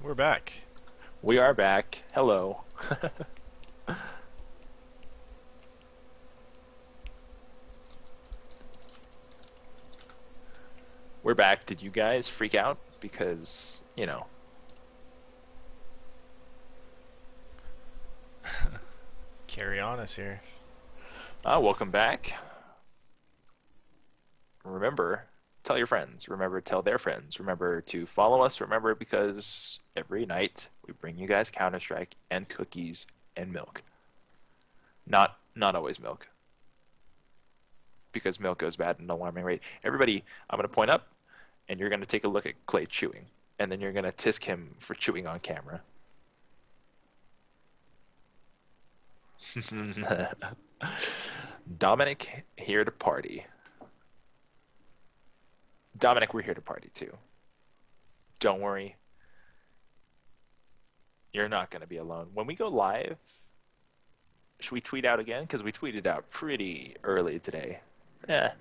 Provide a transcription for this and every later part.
We're back. We are back. Hello. We're back. Did you guys freak out? Because, Carry on us here. welcome back. Remember, tell your friends. Remember, tell their friends. Remember to follow us. Remember, because every night we bring you guys Counter-Strike and cookies and milk. Not always milk. Because milk goes bad at an alarming rate. Everybody, I'm going to point up, and you're going to take a look at Clay chewing. And then you're going to tisk him for chewing on camera. Dominic, here to party. Dominic, we're here to party too. Don't worry. You're not going to be alone. When we go live, should we tweet out again? Because we tweeted out pretty early today. Yeah.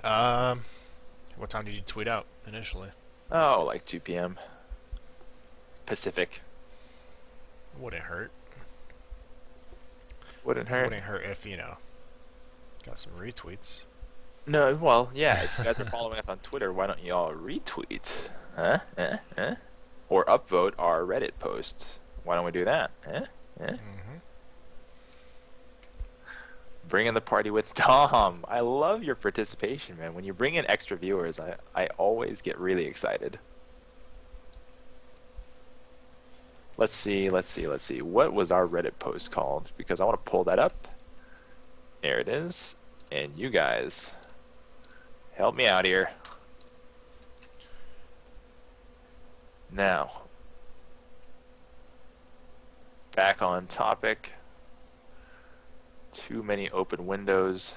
Um, what time did you tweet out initially? Oh, like 2 p.m. Pacific. Wouldn't hurt. Wouldn't hurt. Wouldn't hurt if, got some retweets. No, well, yeah. If you guys are following us on Twitter, why don't you all retweet? Huh? Or upvote our Reddit post. Why don't we do that? Bring in the party with Tom. I love your participation, man. When you bring in extra viewers, I always get really excited. Let's see. What was our Reddit post called? Because I want to pull that up. There it is. And you guys, help me out here. Now, back on topic. Too many open windows.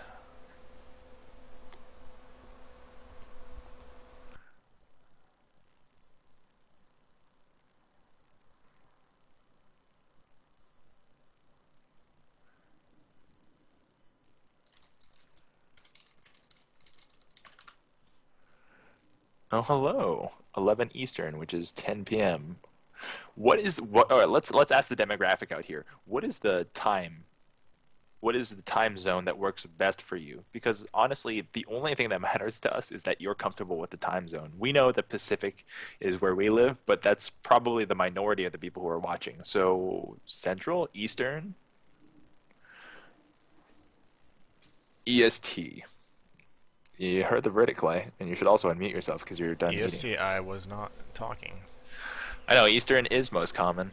Oh, hello. 11 Eastern, which is 10 p.m. What? All right, let's ask the demographic out here. What is the time? What is the time zone that works best for you? Because honestly, the only thing that matters to us is that you're comfortable with the time zone. We know that Pacific is where we live, but that's probably the minority of the people who are watching. So Central, Eastern, EST. You heard the verdict, Clay, and you should also unmute yourself because you're done eating. EST, I was not talking. I know Eastern is most common.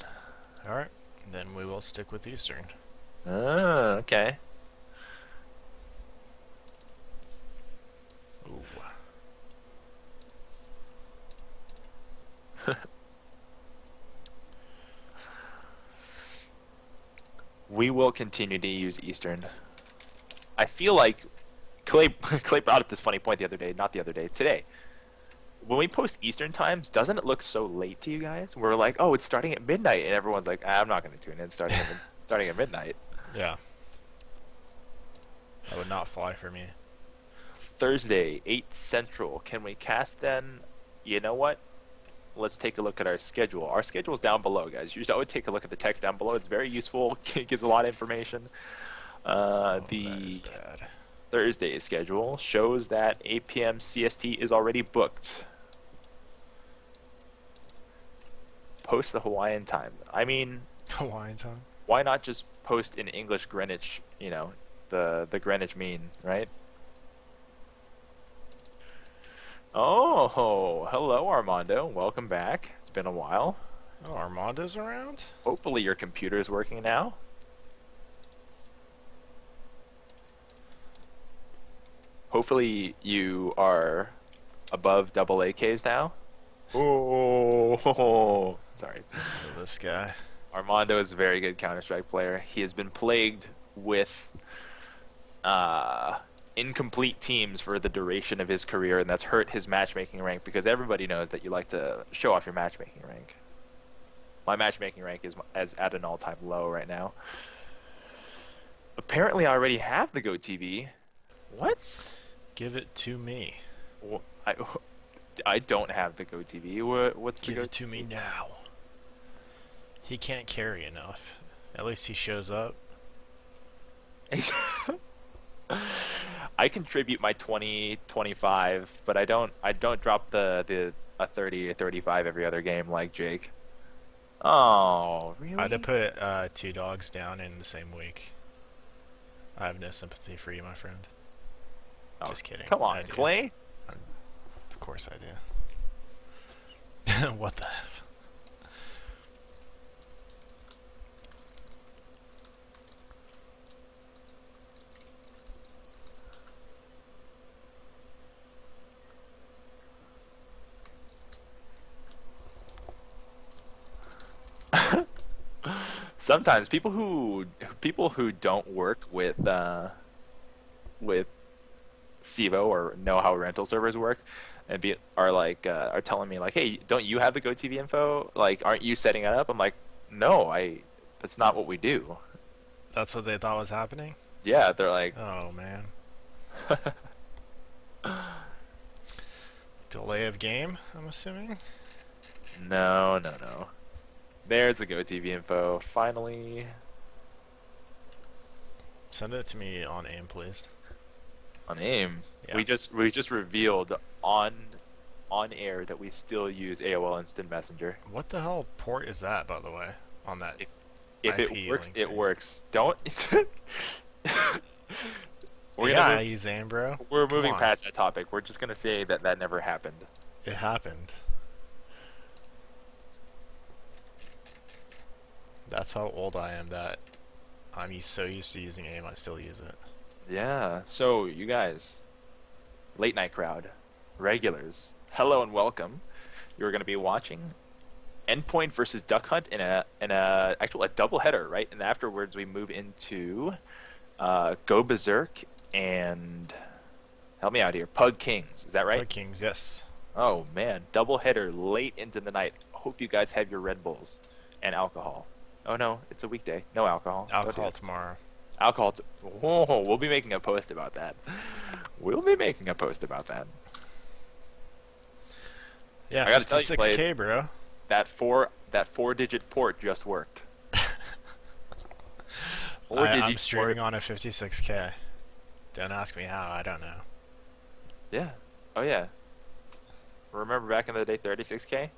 Alright, then we will stick with Eastern. Ah, okay. Ooh. We will continue to use Eastern. I feel like Clay brought up this funny point the other day, not the other day, today. When we post Eastern times, doesn't it look so late to you guys? We're like, oh, it's starting at midnight, and everyone's like, I'm not going to tune in starting at midnight. Yeah. That would not fly for me. Thursday, 8 Central. Can we cast then? You know what? Let's take a look at our schedule. Our schedule's down below, guys. You should always take a look at the text down below. It's very useful. It gives a lot of information. That The is bad. Thursday schedule shows that 8 p.m. CST is already booked. Post the Hawaiian time. I mean, Hawaiian time? why not just post in English Greenwich, the Greenwich mean, right? Oh, hello Armando. Welcome back. It's been a while. Oh, Armando's around? Hopefully your computer is working now. Hopefully you are above double AKs now. Oh, sorry. So this guy. Armando is a very good Counter-Strike player. He has been plagued with incomplete teams for the duration of his career, and that's hurt his matchmaking rank because everybody knows that you like to show off your matchmaking rank. My matchmaking rank is at an all-time low right now. Apparently I already have the GoTV. What? Give it to me. Wh- I I don't have the Go TV. What's the Give Go it to me now. He can't carry enough. At least he shows up. TV? I contribute my 20, 25, but I don't drop the a 30 or 35 every other game like Jake. Oh, I had to really? put two dogs down in the same week. I have no sympathy for you, my friend. Oh, Just kidding. come on, I do. Clay. Of course I do. What the F? Sometimes people who don't work with CEVO or know how rental servers work and are like are telling me like, hey, don't you have the GoTV info? Like, aren't you setting it up? I'm like, no, I that's not what we do. That's what they thought was happening? Yeah, they're like, Oh, man. Delay of game, I'm assuming? no, no, no. There's the GoTV info. Finally Send it to me on AIM, please. on AIM. Yeah. We just revealed on air that we still use AOL Instant Messenger. What the hell port is that, by the way, on that If if it IP works, link to it me? works. Don't. we're gonna Yeah, I move. use AIM, bro. We're Come moving on. past that topic. We're just gonna say that that never happened. It happened. That's how old I am that so used to using AIM, I still use it. Yeah. So you guys, late night crowd, regulars, hello and welcome. You're gonna be watching Endpoint versus Duck Hunt in a double header, right? And afterwards we move into Go Berserk and help me out here, Pug Kings. Is that right? Pug Kings, yes. Oh man, double header late into the night. Hope you guys have your Red Bulls and alcohol. Oh no, it's a weekday. No alcohol. Don't do Alcohol it. tomorrow. Alcohol. Whoa, we'll be making a post about that. We'll be making a post about that. Yeah, I gotta tell you, Clay, 56K, bro. that four digit port just worked. Four I'm digit streaming port. on a 56K. Don't ask me how, I don't know. Yeah. Oh yeah. Remember back in the day, 36K?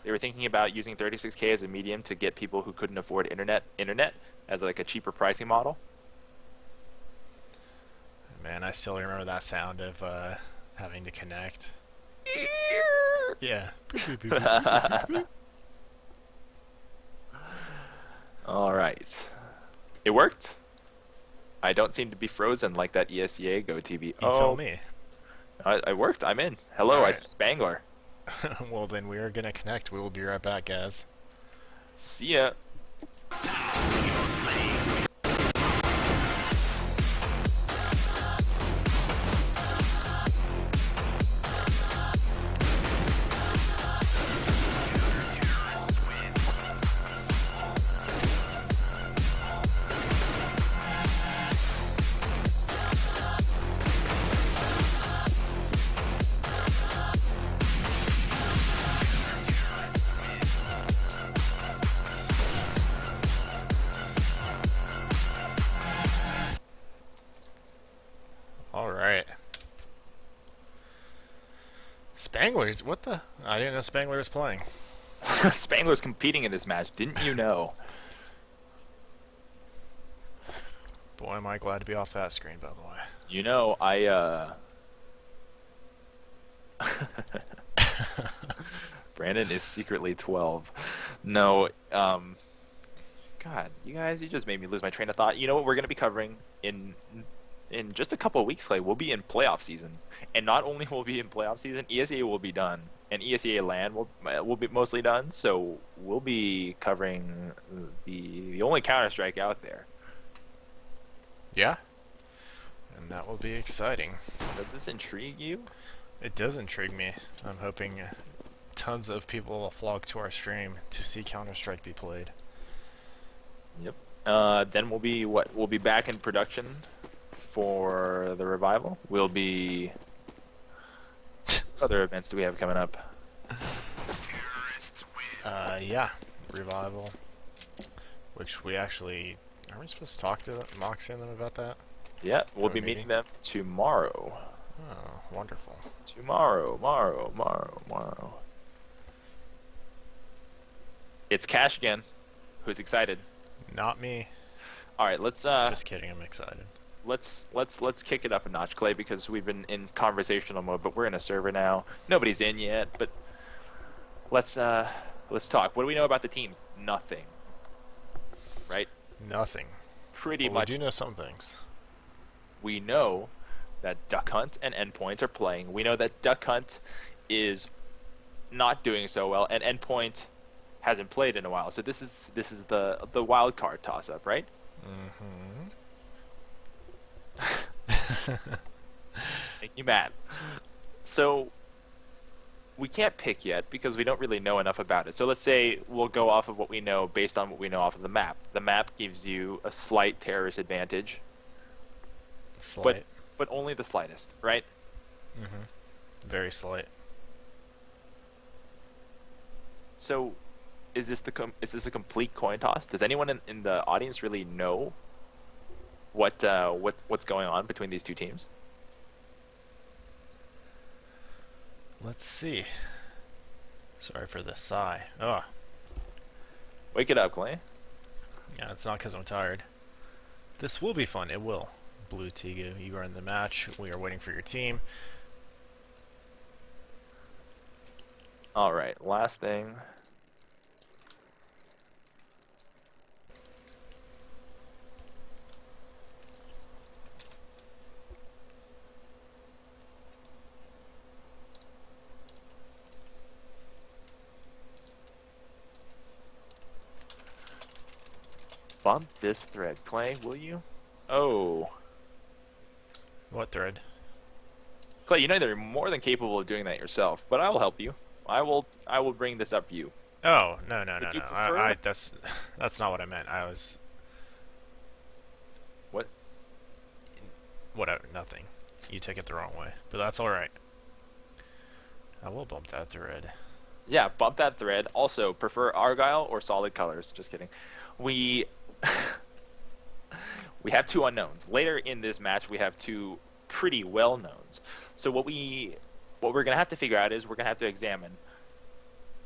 They were thinking about using 36K as a medium to get people who couldn't afford internet as like a cheaper pricing model. Man, I still remember that sound of having to connect. Yeah. All right. It worked. I don't seem to be frozen like that ESEA Go TV. You tell Oh, me. I worked. I'm in. Hello, I Alright. see Spangler. Well, then we are gonna connect. We will be right back, guys. See ya. Alright. Spanglers? What the? I didn't know Spangler was playing. Spangler's competing in this match. Didn't you know? Boy, am I glad to be off that screen, by the way. You know, Brandon is secretly 12. No, God, you just made me lose my train of thought. You know what we're going to be covering in just a couple of weeks, Clay? We'll be in playoff season, and not only will we be in playoff season, ESEA will be done, and ESEA LAN will be mostly done. So we'll be covering the only Counter Strike out there. Yeah? And that will be exciting. Does this intrigue you? It does intrigue me. I'm hoping tons of people will flock to our stream to see Counter-Strike be played. Yep. Then we'll be back in production for the revival will be. What other events do we have coming up? Yeah, revival. Which we actually are we supposed to talk to Moxie and them about that? Yeah, we'll Have a be meeting? meeting them tomorrow. Oh, wonderful. Tomorrow. It's Cash again. Who's excited? Not me. All right, let's Just kidding. I'm excited. let's kick it up a notch, Clay, because we've been in conversational mode, but we're in a server now. Nobody's in yet, but let's talk. What do we know about the teams? Nothing. Right? Nothing. Pretty But much. we do know some things. We know that Duck Hunt and Endpoint are playing. We know that Duck Hunt is not doing so well, and Endpoint hasn't played in a while. So this is the wild card toss up, right? Make you mad. So we can't pick yet because we don't really know enough about it. So let's say we'll go off of what we know based on what we know off of the map. The map gives you a slight terrorist advantage, Slight. but only the slightest, right? Very slight. So is this a complete coin toss? Does anyone in the audience really know what's going on between these two teams? Let's see. Sorry for the sigh. Oh, Wake it up, Clay. yeah, it's not because I'm tired. This will be fun. It will. Blue Tigu, you are in the match. We are waiting for your team. All right, last thing. Bump this thread, Clay, will you? Oh. What thread? Clay, you know they're more than capable of doing that yourself, but I will help you. I will bring this up for you. Oh, no. Would you I, prefer that's not what I meant. I was what? whatever. Nothing. You took it the wrong way, but that's all right. I will bump that thread. Yeah, bump that thread. Also, prefer Argyle or solid colors. Just kidding. We we have two unknowns. Later in this match, we have two pretty well knowns. So what we're gonna have to figure out is we're gonna have to examine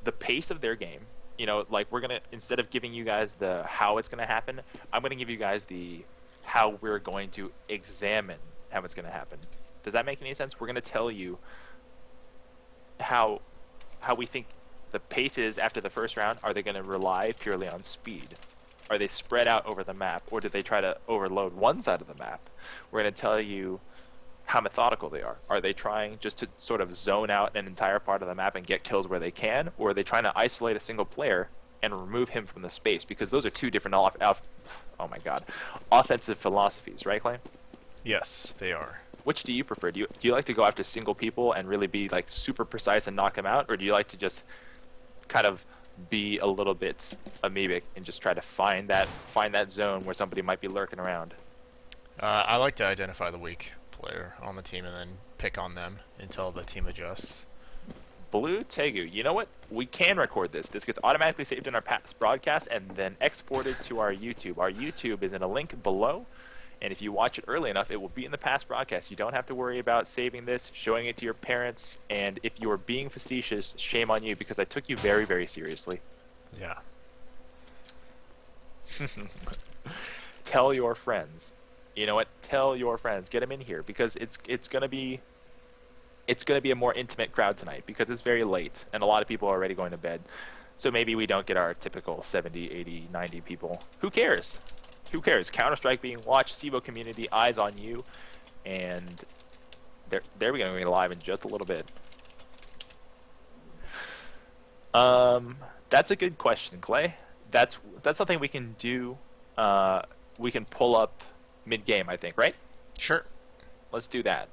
the pace of their game. You know, like we're gonna instead of giving you guys the how it's gonna happen, I'm gonna give you guys the how we're going to examine how it's gonna happen. Does that make any sense? We're gonna tell you how we think the pace is after the first round. Are they going to rely purely on speed? Are they spread out over the map, or do they try to overload one side of the map? We're going to tell you how methodical they are. Are they trying just to sort of zone out an entire part of the map and get kills where they can, or are they trying to isolate a single player and remove him from the space? Because those are two different offensive philosophies, right, Clay? Yes, they are. Which do you prefer? Do you like to go after single people and really be like super precise and knock them out, or do you like to just kind of be a little bit amoebic and just try to find that zone where somebody might be lurking around? I like to identify the weak player on the team and then pick on them until the team adjusts. Blue Tegu, you know what? We can record this. This gets automatically saved in our past broadcast and then exported to our YouTube. Our YouTube is in a link below. And if you watch it early enough, it will be in the past broadcast. You don't have to worry about saving this, showing it to your parents, and if you are being facetious, shame on you, because I took you very, very seriously. Yeah. Tell your friends. You know what? Tell your friends. Get them in here, because it's gonna be a more intimate crowd tonight, because it's very late, and a lot of people are already going to bed. So maybe we don't get our typical 70, 80, 90 people. Who cares? Who cares? Counter-Strike being watched, CEVO community, eyes on you, and they're going to be live in just a little bit. That's a good question, Clay. That's something we can do. We can pull up mid-game, I think, right? Sure. Let's do that.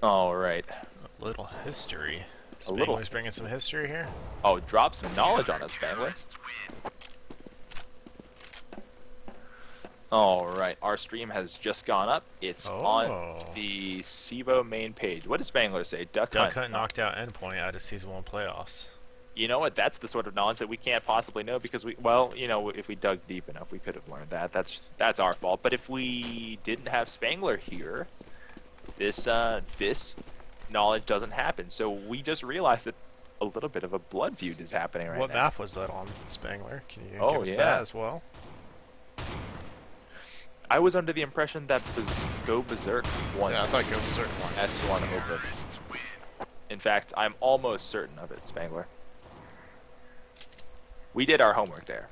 All right. A little history. A little. Spangler's bringing some history here. Oh, drop some knowledge on us, Spangler. All right. Our stream has just gone up. It's on Oh. the CEVO-Main page. What does Spangler say? Duck Duck Hunt. Hunt knocked out Endpoint out of Season 1 playoffs. You know what? That's the sort of knowledge that we can't possibly know because well, if we dug deep enough, we could have learned that. That's our fault. But if we didn't have Spangler here, this knowledge doesn't happen. So we just realized that a little bit of a blood feud is happening right What now. map was that on, Spangler? Can you Oh, give us yeah. that as well? I was under the impression that Go Berserk won. Yeah, I thought Go Berserk won. S1 Open. In fact, I'm almost certain of it, Spangler. We did our homework there.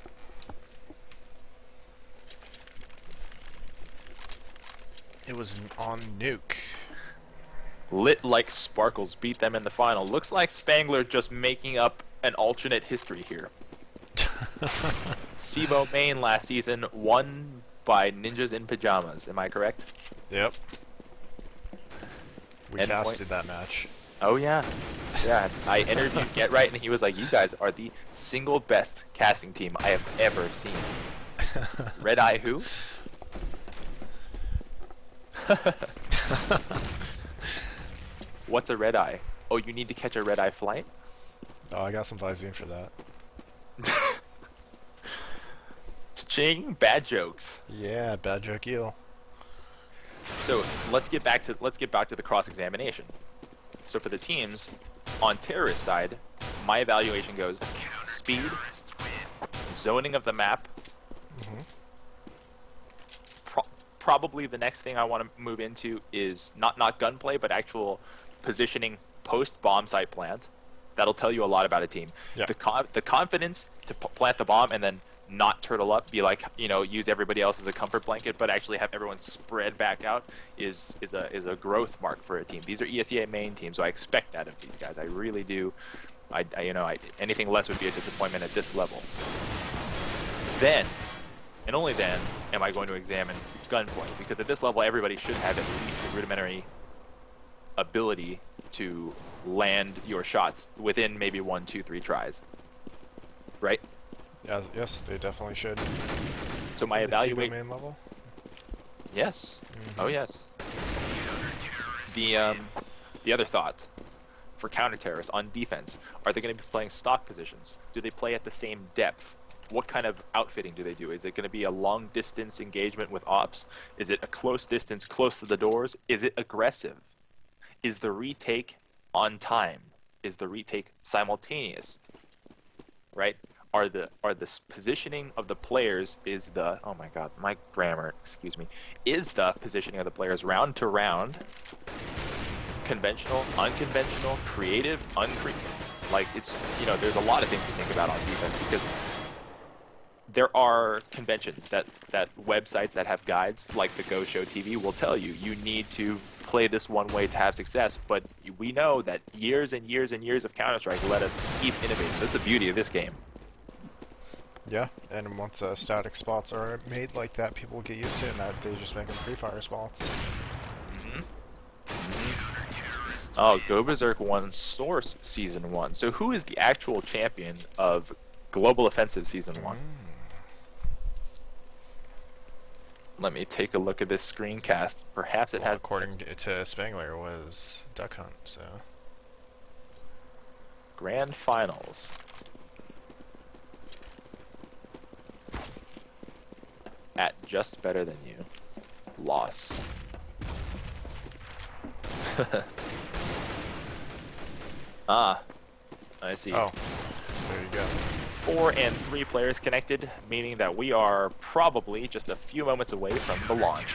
It was on Nuke. Lit like sparkles beat them in the final. Looks like Spangler just making up an alternate history here. CEVO-Main last season won by Ninjas in Pajamas. Am I correct? Yep. We Endpoint. casted that match. Oh yeah. Yeah, I interviewed Get Right and he was like, you guys are the single best casting team I have ever seen. Red Eye who? What's a red eye? Oh, you need to catch a red eye flight? Oh, I got some Visine for that. Cha-ching, bad jokes. Yeah, bad joke eel. So let's get back to the cross-examination. So for the teams, on terrorist side, my evaluation goes speed, zoning of the map. Probably the next thing I want to move into is not gunplay, but actual positioning post bomb site plant. That'll tell you a lot about a team. Yeah. The confidence to plant the bomb and then not turtle up, be like, use everybody else as a comfort blanket, but actually have everyone spread back out is a growth mark for a team. These are ESEA main teams, so I expect that of these guys. I really do. Anything less would be a disappointment at this level. Then, and only then, am I going to examine gunpoint, because at this level everybody should have at least a rudimentary ability to land your shots within maybe 1, 2, 3 tries. Right? Yes, they definitely should. So my The evaluate main level? Yes. Oh yes. The other thought for counter-terrorists on defense, are they going to be playing stock positions? Do they play at the same depth? What kind of outfitting do they do? Is it going to be a long-distance engagement with ops? Is it a close distance, close to the doors? Is it aggressive? Is the retake on time? Is the retake simultaneous? Right? Are the positioning of the players is the positioning of the players round to round conventional, unconventional, creative, uncreative? Like, it's, there's a lot of things to think about on defense, because there are conventions that websites that have guides like the Go Show TV will tell you need to play this one way to have success, but we know that years and years and years of Counter-Strike let us keep innovating. That's the beauty of this game. Yeah, and once static spots are made like that, people get used to it, and that they just make them free fire spots. Oh, Go Berserk won Source Season 1. So who is the actual champion of Global Offensive Season 1? Let me take a look at this screencast. Perhaps it has... According to Spangler, it was Duck Hunt, so... Grand Finals. At Just Better Than You. Loss. Ah, I see. Oh, there you go. 4 and 3 players connected, meaning that we are probably just a few moments away from the launch.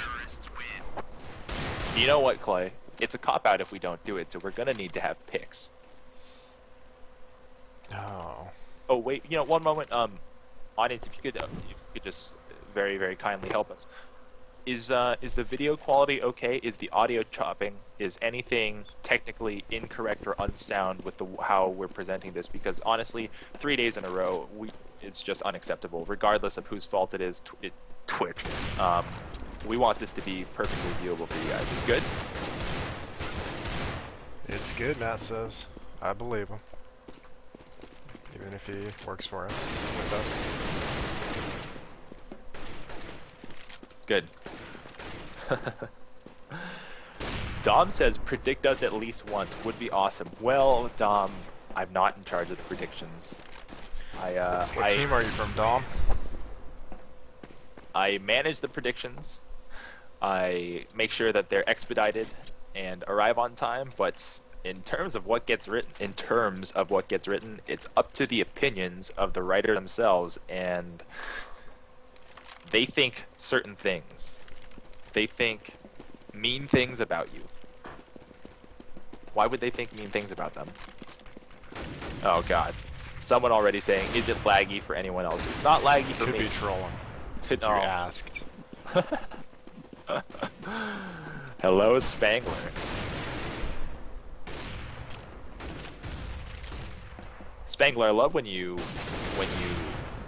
You know what, Clay? It's a cop-out if we don't do it, so we're gonna need to have picks. Oh. Oh, wait, one moment, audience, if you could just very, very kindly help us. Is the video quality okay? Is the audio chopping? Is anything technically incorrect or unsound with how we're presenting this? Because honestly, 3 days in a row, it's just unacceptable, regardless of whose fault it is. Twitch. We want this to be perfectly viewable for you guys. It's good. It's good, Matt says. I believe him. Even if he works for us, with Good. Dom says predict us at least once. Would be awesome. Well, Dom, I'm not in charge of the predictions. us. What team are you from, Dom? I manage the predictions. I make sure that they're expedited and arrive on time, but in terms of what gets written, it's up to the opinions of the writer themselves, and they think certain things. They think mean things about you. Why would they think mean things about them? Oh god. Someone already saying, is it laggy for anyone else? It's not laggy for Could me. be trolling. Since you asked. Hello, Spangler. Spangler, I love when you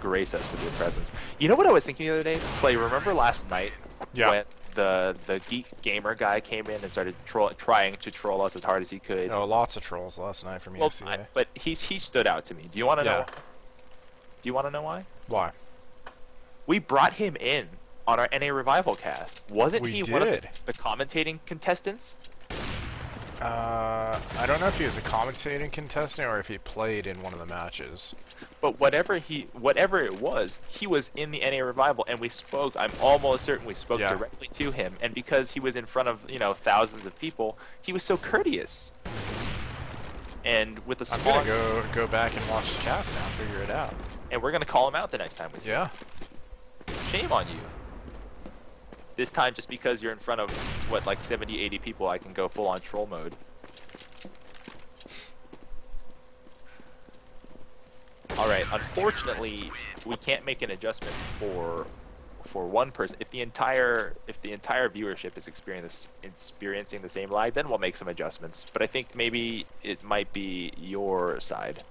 grace us with your presence. You know what I was thinking the other day? Clay, remember last night when the geek gamer guy came in and started trying to troll us as hard as he could? Oh, lots of trolls last night from Well, ECA. but he stood out to me. Do you want to know? Do you want to know why? Why? We brought him in on our NA Revival cast. Wasn't he one of the commentating contestants? I don't know if he was a commentating contestant or if he played in one of the matches. But whatever it was, he was in the NA Revival, and we spoke. I'm almost certain we spoke directly to him, and because he was in front of thousands of people, he was so courteous. And with a small, I'm gonna go back and watch the cast now, figure it out. And we're gonna call him out the next time we see him. Shame on you. This time, just because you're in front of, what, like 70, 80 people, I can go full-on troll mode. Alright, unfortunately, we can't make an adjustment for one person. If the entire viewership is experiencing the same lag, then we'll make some adjustments. But I think maybe it might be your side.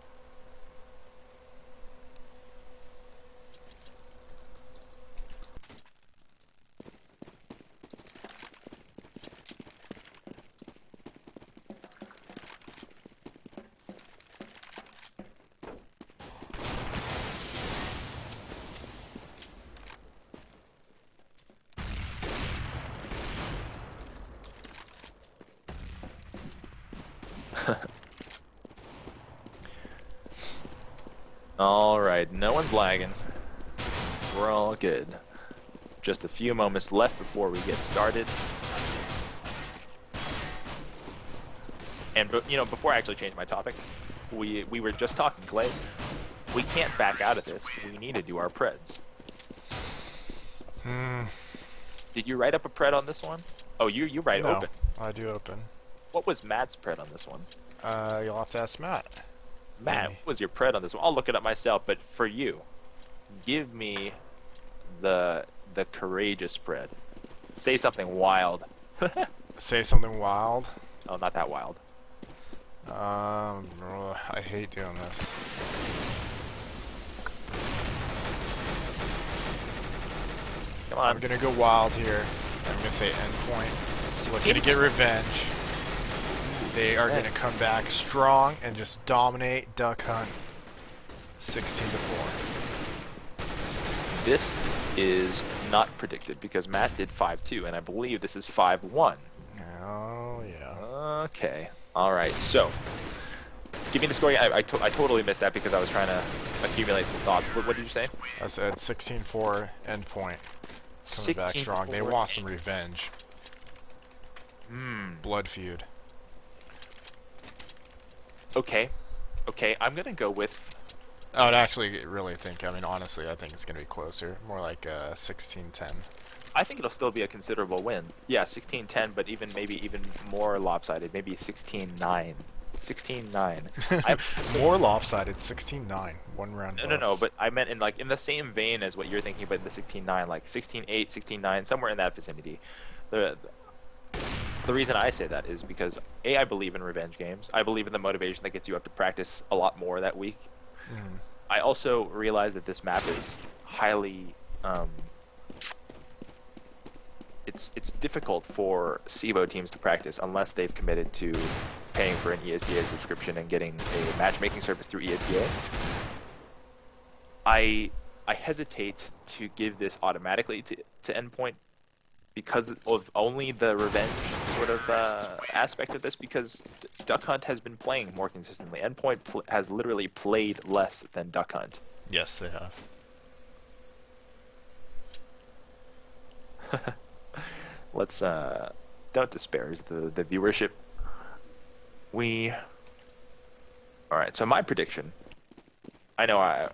Alright, no one's lagging. We're all good. Just a few moments left before we get started. And before I actually change my topic, we were just talking, Clay. We can't back out of this. We need to do our preds. Did you write up a pred on this one? Oh, you write open. I do open. What was Matt's pred on this one? You'll have to ask Matt. Matt, what was your pred on this one? I'll look it up myself, but for you, give me the courageous pred. Say something wild. Say something wild? Oh, not that wild. I hate doing this. Come on. I'm gonna go wild here. I'm gonna say Endpoint. Looking to get revenge. They are gonna come back strong and just dominate Duck Hunt 16-4. This is not predicted because Matt did 5-2, and I believe this is 5-1. Oh, yeah. Okay. Alright, so give me the score. I totally missed that because I was trying to accumulate some thoughts. What did you say? I said 16-4 Endpoint. Coming back strong. They want some revenge. Blood feud. Okay. Okay, I'm going to go with... I would actually really think, honestly, I think it's going to be closer. More like 16-10. I think it'll still be a considerable win. Yeah, 16-10, but maybe even more lopsided. Maybe 16-9. 16-9. More lopsided, 16-9. One round. No, but I meant in the same vein as what you're thinking, but in the 16-9, like 16-8, 16-9, somewhere in that vicinity. The reason I say that is because I believe in revenge games. I believe in the motivation that gets you up to practice a lot more that week. I also realize that this map is highly it's difficult for CEVO teams to practice unless they've committed to paying for an ESEA subscription and getting a matchmaking service through ESEA. I hesitate to give this automatically to Endpoint because of only the revenge sort of aspect of this, because Duck Hunt has been playing more consistently. Endpoint has literally played less than Duck Hunt. Yes, they have. Let's don't disparage the viewership. Alright, so my prediction, I know I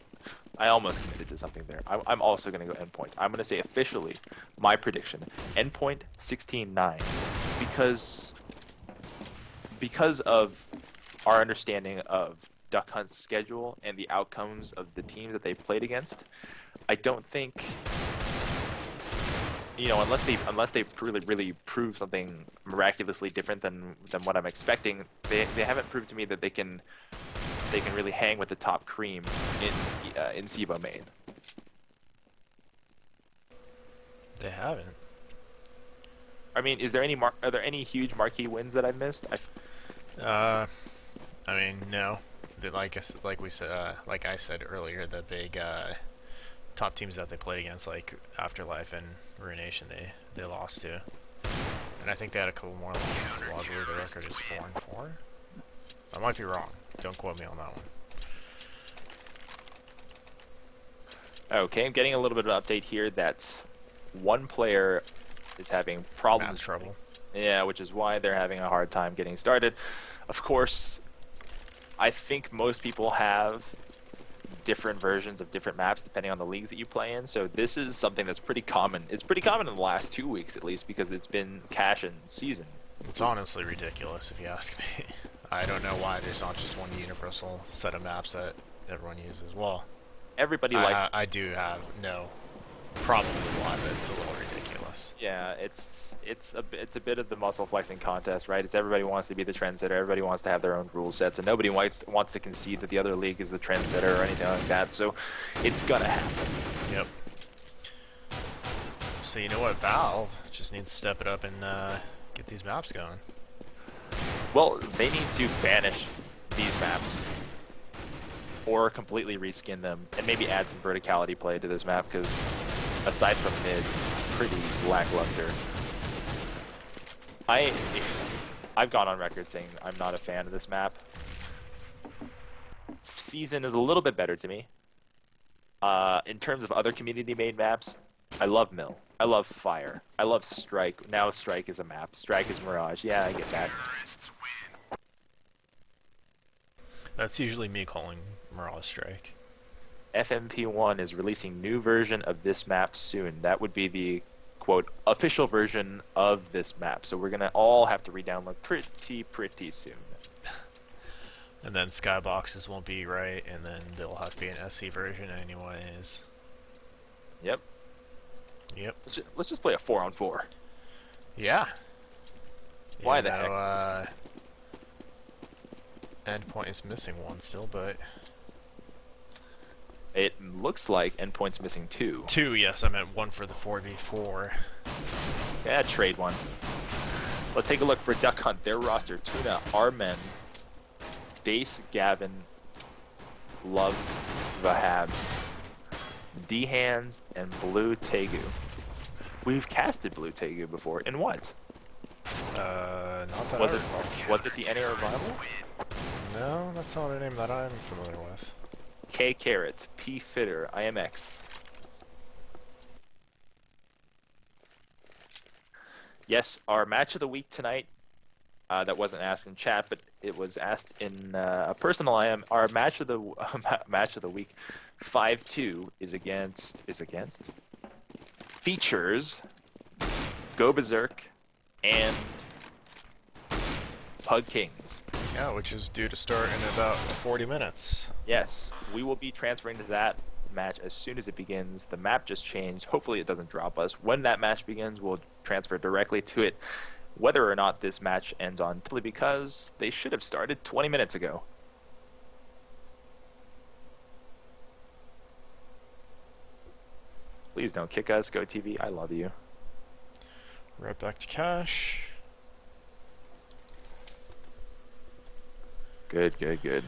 almost committed to something there. I'm also going to go Endpoint. I'm going to say officially my prediction, Endpoint 16-9, because of our understanding of Duck Hunt's schedule and the outcomes of the teams that they've played against. I don't think, unless they really prove something miraculously different than what I'm expecting, they haven't proved to me that they can really hang with the top cream in CEVO-Main. They haven't. I mean, are there any huge marquee wins that I missed? I mean, no. Like I said earlier, the big top teams that they played against, like Afterlife and Ruination, they lost to. And I think they had a couple more losses. Well, I believe the record is 4-4. I might be wrong. Don't quote me on that one. Okay, I'm getting a little bit of an update here that one player is having problems. Math trouble. Yeah, which is why they're having a hard time getting started. Of course, I think most people have different versions of different maps depending on the leagues that you play in. So this is something that's pretty common. It's pretty common in the last 2 weeks at least, because it's been cash and season. It's honestly ridiculous if you ask me. I don't know why there's not just one universal set of maps that everyone uses. Well, everybody likes. I do have no problem with why, but it's a little ridiculous. Yeah, it's a bit of the muscle flexing contest, right? It's everybody wants to be the trendsetter, everybody wants to have their own rule sets, and nobody wants to concede that the other league is the trendsetter or anything like that. So it's gonna happen. Yep. So you know what, Valve just needs to step it up and get these maps going. Well, they need to banish these maps or completely reskin them and maybe add some verticality play to this map, because aside from mid, it's pretty lackluster. I've gone on record saying I'm not a fan of this map. Season is a little bit better to me. In terms of other community-made maps, I love Mill. I love Fire. I love Strike. Now Strike is a map. Strike is Mirage. Yeah, I get that. That's usually me calling Mirage Strike. FMP1 is releasing new version of this map soon. That would be the, quote, official version of this map. So we're going to all have to re-download pretty soon. And then skyboxes won't be right, and then there'll have to be an SE version anyways. Yep. Yep. Let's just play a 4-on-4. Yeah. Why the heck? Endpoint is missing one still, but... It looks like Endpoint's missing 2. 2, yes, I meant 1 for the 4v4. Yeah, trade 1. Let's take a look for Duck Hunt. Their roster: Tuna, Armen, Base, Gavin, Loves, Vahabs, D-Hands, and Blue Tegu. We've casted Blue Tegu before. In what? Not that Was it the NA Revival? No, that's not a name that I'm familiar with. K Carrot, P Fitter, IMX. Yes, our match of the week tonight, that wasn't asked in chat, but it was asked in a personal IM. Our match of the week, 5-2, features Go Berserk and Pug Kings. Yeah, which is due to start in about 40 minutes. Yes, we will be transferring to that match as soon as it begins. The map just changed. Hopefully it doesn't drop us. When that match begins, we'll transfer directly to it, whether or not this match ends on, simply because they should have started 20 minutes ago. Please don't kick us, GoTV. I love you. Right back to cash. Good, good, good.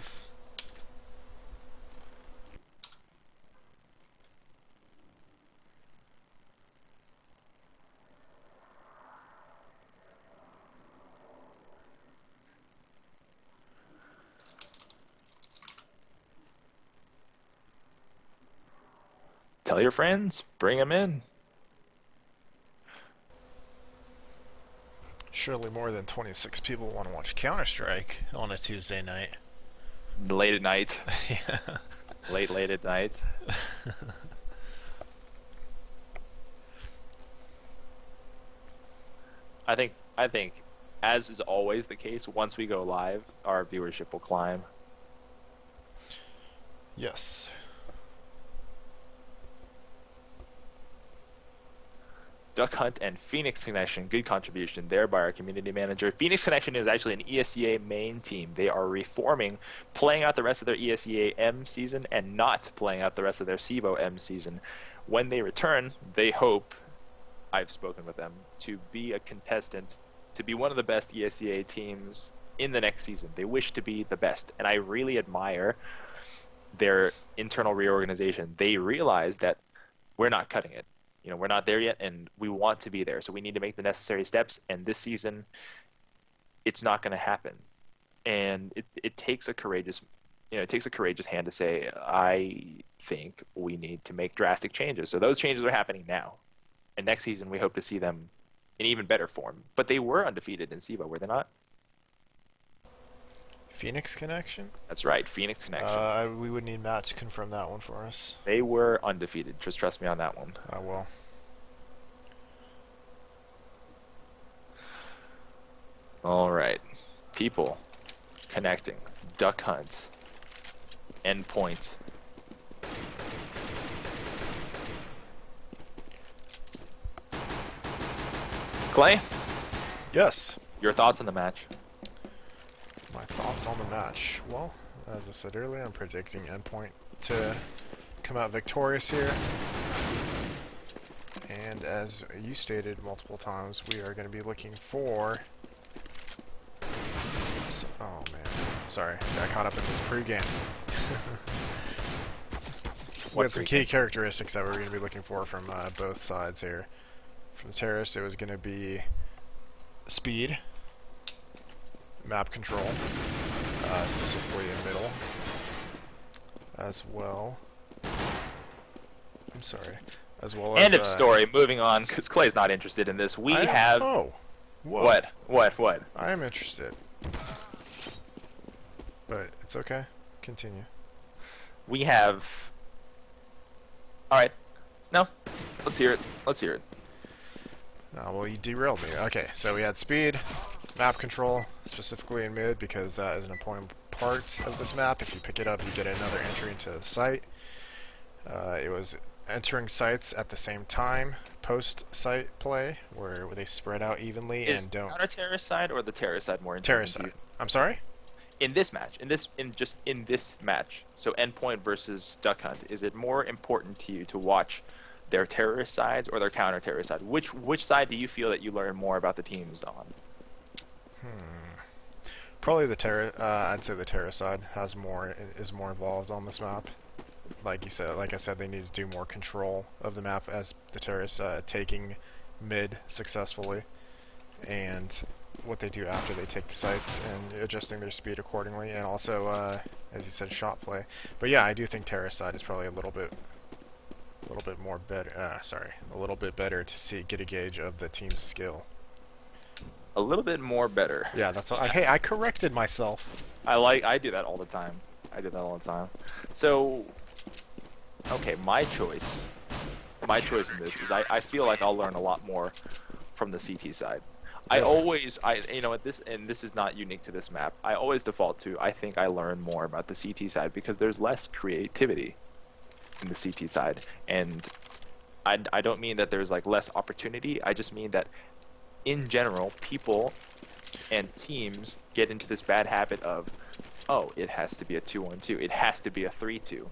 Tell your friends, bring them in. Surely more than 26 people want to watch Counter-Strike on a Tuesday night. Late at night. Yeah. Late at night. I think as is always the case, once we go live, our viewership will climb. Yes. Duck Hunt and Phoenix Connection, good contribution there by our community manager. Phoenix Connection is actually an ESEA-Main team. They are reforming, playing out the rest of their ESEA-M season and not playing out the rest of their CEVO-M season. When they return, they hope, I've spoken with them, to be a contestant, to be one of the best ESEA teams in the next season. They wish to be the best, and I really admire their internal reorganization. They realize that we're not cutting it. We're not there yet, and we want to be there. So we need to make the necessary steps. And this season, it's not going to happen. And it takes a courageous, it takes a courageous hand to say, I think we need to make drastic changes. So those changes are happening now. And next season, we hope to see them in even better form. But they were undefeated in CEVO, were they not? Phoenix Connection? That's right, Phoenix Connection. We would need Matt to confirm that one for us. They were undefeated. Just trust me on that one. I will. All right. People connecting. Duck Hunt. Endpoint. Clay, Yes. your thoughts on the match? My thoughts on the match. Well, as I said earlier, I'm predicting Endpoint to come out victorious here. And as you stated multiple times, we are going to be looking for... Oh man, sorry, got caught up in this pregame. We had some key characteristics that we were going to be looking for from both sides here. From the terrorist, it was going to be speed, map control, specifically in middle, as well. I'm sorry. As well as end of story. Moving on, because Clay's not interested in this. We have. Oh, whoa. What? I am interested, but it's okay. Continue. We have. All right. No. Let's hear it. Let's hear it. Well, you derailed me. Okay, so we had speed, map control, specifically in mid, because that is an important part of this map. If you pick it up, you get another entry into the site. It was entering sites at the same time, post-site play, where they spread out evenly and don't... Is the counter-terrorist side or the terrorist side more important? Terrorist side. I'm sorry? In this match, in this match, so Endpoint versus Duck Hunt, is it more important to you to watch their terrorist sides or their counter-terrorist side? Which side do you feel that you learn more about the teams on? Probably the I'd say the terrorist side is more involved on this map. Like I said, they need to do more control of the map as the terrorists taking mid successfully, and what they do after they take the sites and adjusting their speed accordingly, and also, as you said, shot play. But yeah, I do think terrorist side is probably a little bit more better. A little bit better to get a gauge of the team's skill. A little bit more better. Yeah, that's all. Hey, I corrected myself. I do that all the time. So, okay, my choice in this is I feel like I'll learn a lot more from the CT side. This is not unique to this map. I always default to, I think I learn more about the CT side because there's less creativity in the CT side. And I don't mean that there's like less opportunity. I just mean that in general, people and teams get into this bad habit of, oh, it has to be a 2-1-2. It has to be a 3-2.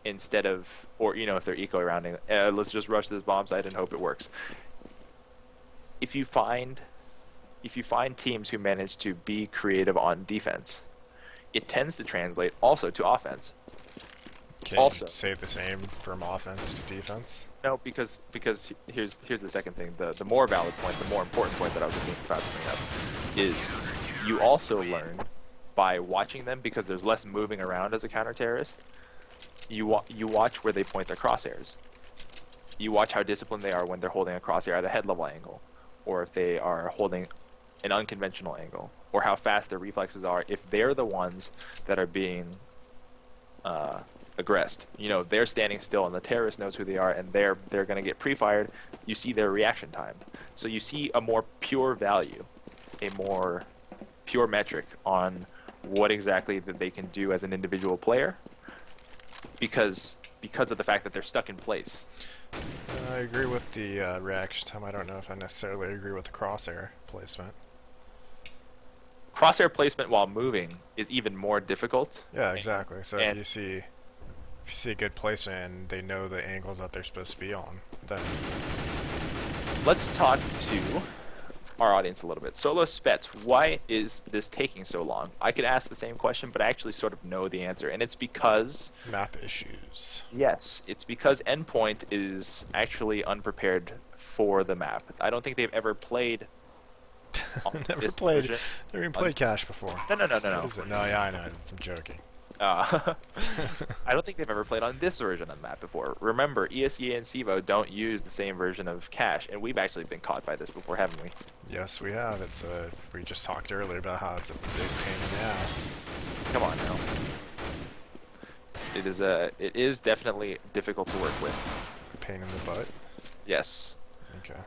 Instead of, or, if they're eco-rounding, let's just rush this bomb site and hope it works. If you find teams who manage to be creative on defense, it tends to translate also to offense. Can't you Also, say the same from offense to defense? no, because here's the second thing. The more valid point, the more important point that I was about to bring up is you also learn by watching them because there's less moving around as a counter terrorist. You watch where they point their crosshairs. You watch how disciplined they are when they're holding a crosshair at a head level angle, or if they are holding an unconventional angle, or how fast their reflexes are if they're the ones that are being aggressed. They're standing still and the terrorist knows who they are and they're going to get pre-fired. You see their reaction time. So you see a more pure value, a more pure metric on what exactly that they can do as an individual player because of the fact that they're stuck in place. I agree with the reaction time. I don't know if I necessarily agree with the crosshair placement. Crosshair placement while moving is even more difficult. Yeah, exactly. So And if you see a good placement and they know the angles that they're supposed to be on, then let's talk to our audience a little bit. Solo Spets, why is this taking so long? I could ask the same question, but I actually sort of know the answer, and it's because map issues. yes, it's because Endpoint is actually unprepared for the map. I don't think they've ever played on Never this played. version. Never even played Cash before. No. What is it? No, yeah, I know. I'm joking. Uh, I don't think they've ever played on this version of the map before. Remember, ESEA and CEVO don't use the same version of Cache, and we've actually been caught by this before, haven't we? Yes, we have. We just talked earlier about how it's a big pain in the ass. Come on now. It is definitely difficult to work with. A pain in the butt. Yes. Okay.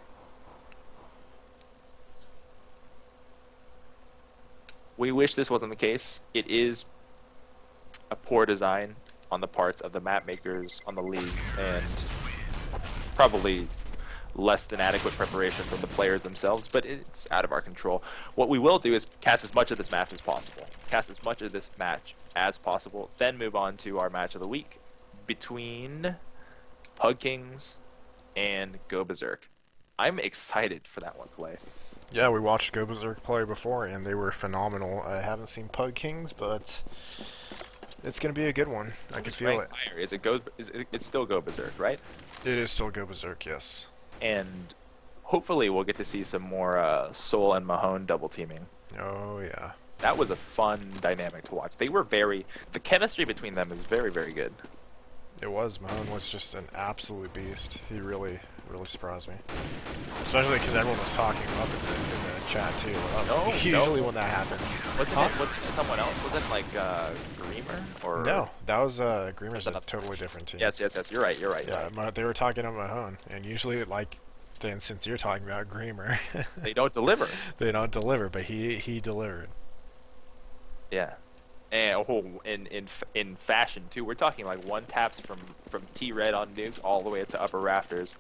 We wish this wasn't the case. It is a poor design on the parts of the map makers, on the leagues, and probably less than adequate preparation from the players themselves, but it's out of our control. What we will do is cast as much of this map as possible. Cast as much of this match as possible, then move on to our match of the week between Pug Kings and Go Berserk. I'm excited for that one play. Yeah, we watched Go Berserk play before, and they were phenomenal. I haven't seen Pug Kings, but it's gonna be a good one. I can feel it. Higher? It's still Go Berserk, right? It is still Go Berserk, yes. And hopefully we'll get to see some more Soul and Mahone double teaming. Oh yeah. That was a fun dynamic to watch. The chemistry between them is very, very good. It was. Mahone was just an absolute beast. He really surprised me. Especially because everyone was talking him up in the chat too. Usually when that happens. Was it someone else? Was it like Greamer or No, that was Greamer's a totally different team. Yes. You're right. Yeah, they were talking about Mahone, and usually then since you're talking about Greamer, They don't deliver. they don't deliver, but he delivered. Yeah. And in fashion too. We're talking like one taps from T-Red on nukes all the way up to upper rafters.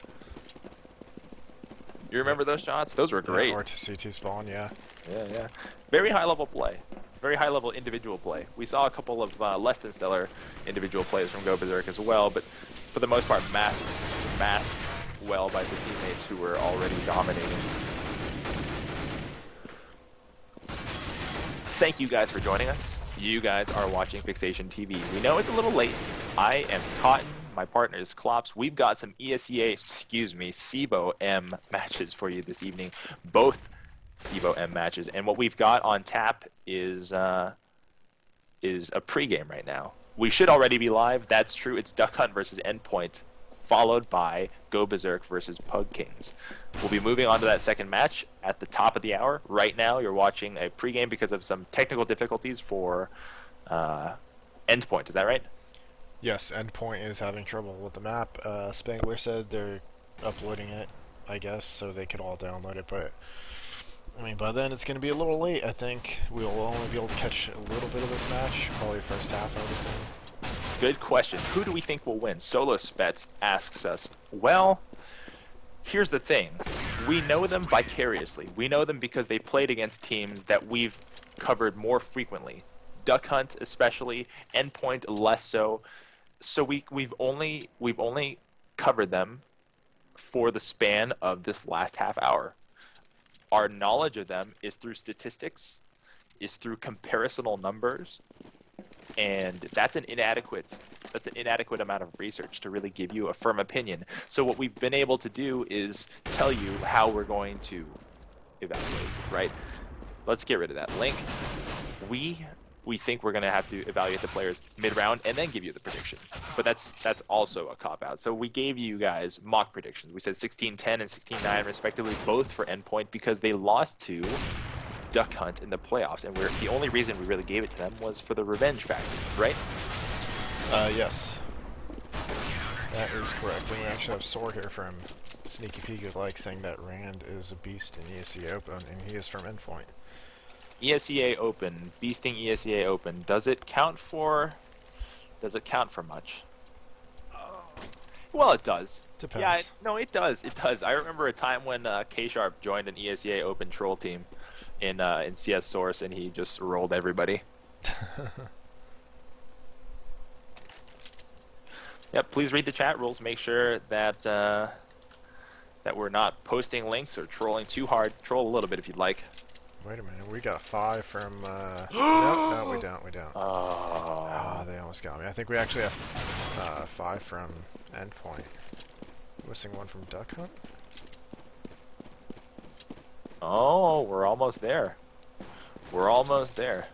You remember those shots? Those were great. Yeah, or to CT spawn, yeah. Yeah. Very high level play. Very high level individual play. We saw a couple of less than stellar individual plays from Go Berserk as well, but for the most part masked well by the teammates who were already dominating. Thank you guys for joining us. You guys are watching Fixation TV. We know it's a little late. I am Cotton. My partner is Klops. We've got some CEVO-M matches for you this evening. Both CEVO-M matches. And what we've got on tap is a pregame right now. We should already be live. That's true. It's Duck Hunt versus Endpoint, followed by Go Berserk versus Pug Kings. We'll be moving on to that second match at the top of the hour. Right now, you're watching a pregame because of some technical difficulties for Endpoint. Is that right? Yes, Endpoint is having trouble with the map. Spangler said they're uploading it, I guess, so they could all download it, but I mean, by then it's going to be a little late, I think. We'll only be able to catch a little bit of this match, probably the first half, I would assume. Good question. Who do we think will win? Solo Spets asks us, well, here's the thing. We know them vicariously. We know them because they played against teams that we've covered more frequently. Duck Hunt especially, Endpoint less so. So we've only covered them for the span of this last half hour. Our knowledge of them is through statistics, is through comparisonal numbers, and that's an inadequate amount of research to really give you a firm opinion. So what we've been able to do is tell you how we're going to evaluate, right? Let's get rid of that link. We think we're going to have to evaluate the players mid-round and then give you the prediction. But that's also a cop-out. So we gave you guys mock predictions. We said 16-10 and 16-9 respectively, both for Endpoint, because they lost to Duck Hunt in the playoffs. And the only reason we really gave it to them was for the revenge factor, right? Yes. That is correct. And we actually have Soar here from Sneaky Peek of like saying that Rand is a beast in ESEA Open, and he is from Endpoint. ESEA Open, beasting ESEA Open. Does it count for much? Well, it does. Depends. Yeah, no, it does. It does. I remember a time when K-Sharp joined an ESEA Open troll team in CS Source, and he just rolled everybody. Yep, please read the chat rules. Make sure that that we're not posting links or trolling too hard. Troll a little bit if you'd like. Wait a minute, we got 5 from, no, we don't. Oh, They almost got me. I think we actually have 5 from Endpoint. Missing 1 from Duck Hunt? oh, we're almost there. We're almost there.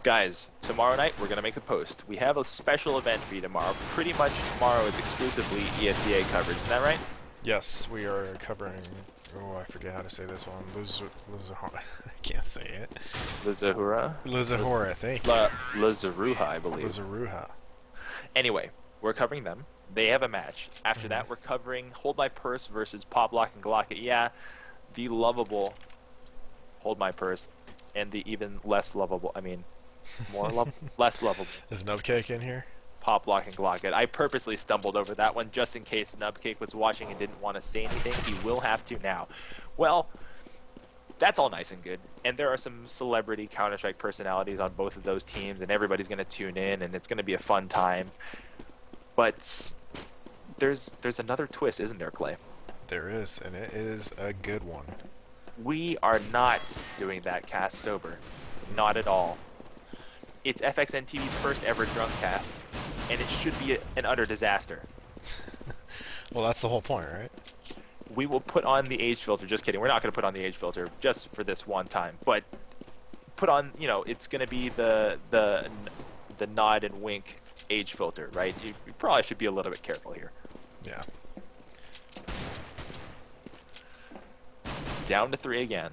Guys, tomorrow night we're going to make a post. We have a special event for you tomorrow. Pretty much tomorrow is exclusively ESEA coverage. Is that right? Yes, we are covering, oh, I forget how to say this one. I can't say it. Lizahura? Lizahura, thank you. Lizaruha, I believe. Lizaruha. Anyway, we're covering them. They have a match. After that, we're covering Hold My Purse versus Pop Lock and Glock. Yeah, the lovable Hold My Purse and the even less lovable, less lovable Is Nubcake in here? Pop Lock and Glock. I purposely stumbled over that one just in case Nubcake was watching and didn't want to say anything. He will have to now. Well, that's all nice and good. And there are some celebrity Counter-Strike personalities on both of those teams, and everybody's going to tune in, and it's going to be a fun time. But there's another twist, isn't there, Clay? There is, and it is a good one. We are not doing that cast sober. Not at all. It's FXN TV's first ever drunk cast, and it should be an utter disaster. Well, that's the whole point, right? We will put on the age filter. Just kidding. We're not going to put on the age filter just for this one time. But put on, it's going to be the nod and wink age filter, right? You probably should be a little bit careful here. Yeah. Down to 3 again.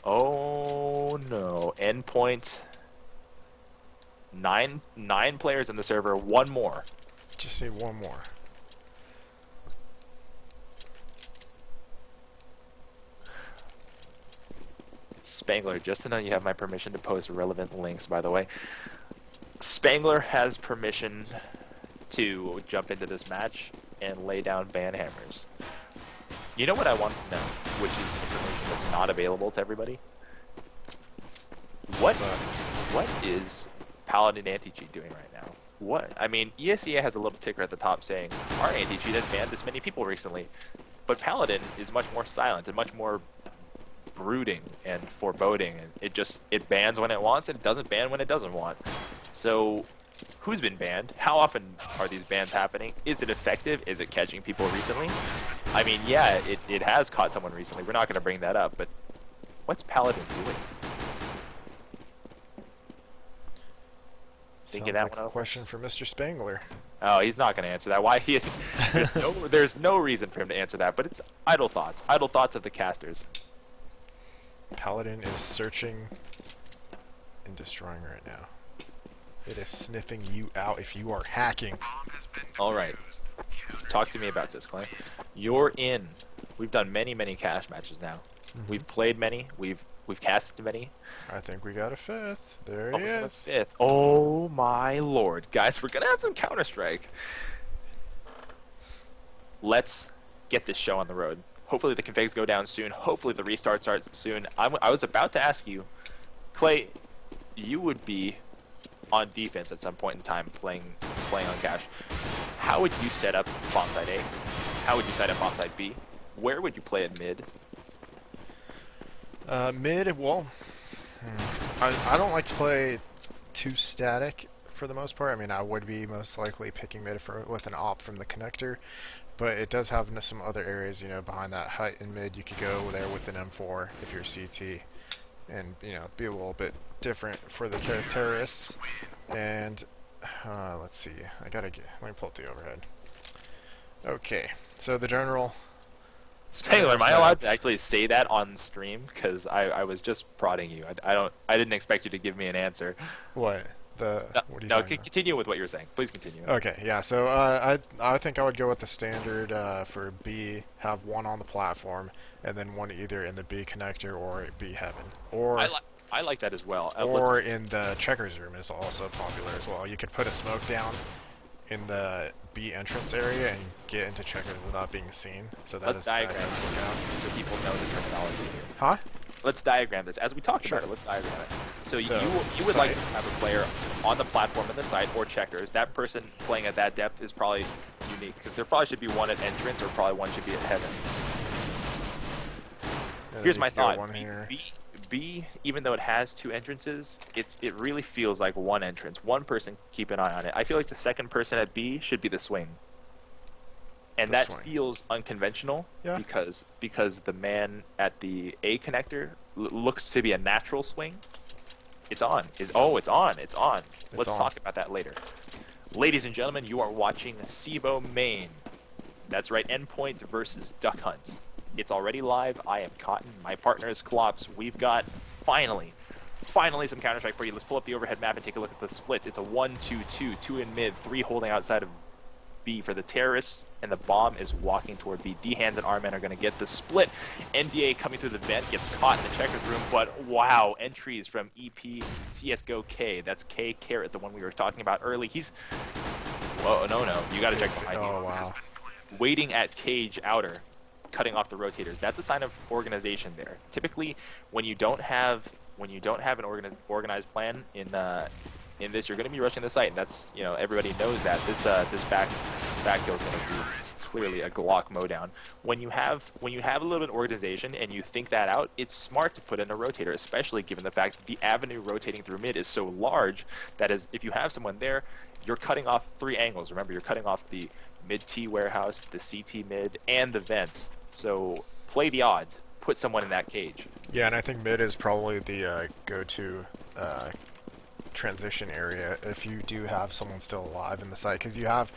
Oh no. Endpoint. Nine players in the server. 1 more. Just need 1 more. Spangler, just to know you have my permission to post relevant links, by the way. Spangler has permission to jump into this match and lay down ban hammers. You know what I want to know, which is information that's not available to everybody? What is Paladin anti-cheat doing right now? What? I mean, ESEA has a little ticker at the top saying, our anti-cheat has banned this many people recently. But Paladin is much more silent and much more brooding and foreboding, and it bans when it wants and it doesn't ban when it doesn't want. So who's been banned? How often are these bans happening? Is it effective? Is it catching people recently? I mean, yeah, it has caught someone recently. We're not going to bring that up, but what's Paladin doing? Thinking that like one a question for Mr. Spangler. Oh, he's not going to answer that. Why? There's no reason for him to answer that, but it's idle thoughts of the casters. Paladin is searching and destroying right now. It is sniffing you out if you are hacking. All right. Talk to me about this, Clay. You're in. We've done many cast matches now. We've played many. We've casted many. I think we got a 5th. There he is. 5th. Oh my lord. Guys, we're going to have some Counter-Strike. Let's get this show on the road. Hopefully the configs go down soon. Hopefully the restart starts soon. I was about to ask you, Clay, you would be on defense at some point in time playing on cash. How would you set up bomb side A? How would you set up bomb side B? Where would you play at mid? Mid, well, I don't like to play too static for the most part. I mean, I would be most likely picking mid with an op from the connector, but it does have some other areas, behind that height and mid. You could go there with an M4 if you're CT, and be a little bit different for the terrorists. And let's see, let me pull up the overhead. Okay, so the Spangler, general am I setup. allowed to actually say that on stream? Because I was just prodding you. I didn't expect you to give me an answer. What the No, what are you no, talking about? continue with what you're saying. Please continue. Okay, yeah. So I think I would go with the standard for B. Have one on the platform, and then one either in the B connector or B heaven, I like I like that as well. Let's or in the checkers room is also popular as well. You could put a smoke down in the B entrance area and get into checkers without being seen. So that let's is that diagram kind of this work out. so people know the terminology here. Huh? Let's diagram this as we talk Sure. about it. Let's diagram it. So So you would like site. to have a player on the platform in the site or checkers. That person playing at that depth is probably unique because there probably should be one at entrance or probably one should be at heaven. And then Here's you my could go thought. one here. B, even though it has two entrances, it really feels like one entrance. One person keep an eye on it. I feel like the second person at B should be the swing. And The that swing. feels unconventional Yeah. because the man at the A connector looks to be a natural swing. It's on. It's on. It's on. It's Let's on. talk about that later. Ladies and gentlemen, you are watching CEVO-Main. That's right, Endpoint versus Duck Hunt. It's already live. I am Cotton. My partner is Klops. We've got, finally some Counter-Strike for you. Let's pull up the overhead map and take a look at the split. It's a 1-2-2, 2 in mid, 3 holding outside of B for the terrorists, and the bomb is walking toward B. D-Hands and R-Men are going to get the split. NDA coming through the vent, gets caught in the checkers room, but wow, entries from EP, CSGO K. That's K Carrot, the one we were talking about early. He's... Whoa, no, you got to check behind you. Oh wow. Waiting at cage outer, cutting off the rotators. That's a sign of organization there. Typically, when you don't have an organized plan in this, you're going to be rushing the site. And that's, everybody knows that this back kill is going to be clearly a Glock mowdown. When you have a little bit of organization and you think that out, it's smart to put in a rotator, especially given the fact that the avenue rotating through mid is so large that if you have someone there, you're cutting off 3 angles. Remember, you're cutting off the mid-T warehouse, the CT mid, and the vents. So play the odds. Put someone in that cage. Yeah, and I think mid is probably the go-to transition area if you do have someone still alive in the site, because you have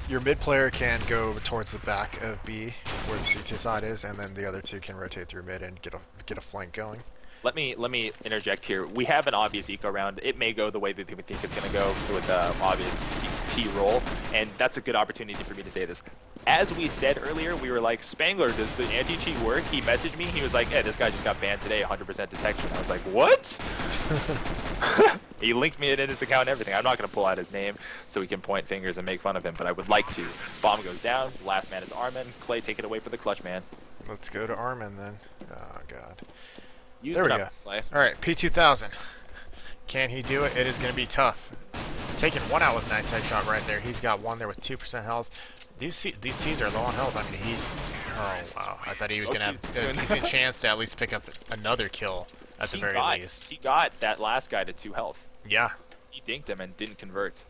your mid player can go towards the back of B where the CT side is, and then the other two can rotate through mid and get a flank going. Let me interject here. We have an obvious eco round. It may go the way that we think it's going to go with the obvious T roll, and that's a good opportunity for me to say this. As we said earlier, we were like, Spangler, does the anti-cheat work? He messaged me. He was like, hey, this guy just got banned today, 100% detection. I was like, what? He linked me in his account and everything. I'm not going to pull out his name so we can point fingers and make fun of him, but I would like to. Bomb goes down. Last man is Armin. Clay, take it away for the clutch, man. Let's go to Armin then. Oh god. Use There the we go. number, Clay. Alright, P2000. Can he do it? It is going to be tough. Taking one out with a nice headshot right there. He's got one there with 2% health. These teams are low on health. I mean, oh wow. I thought he was going to have a decent chance to at least pick up another kill at the very least. He got that last guy to 2 health. Yeah. He dinked him and didn't convert.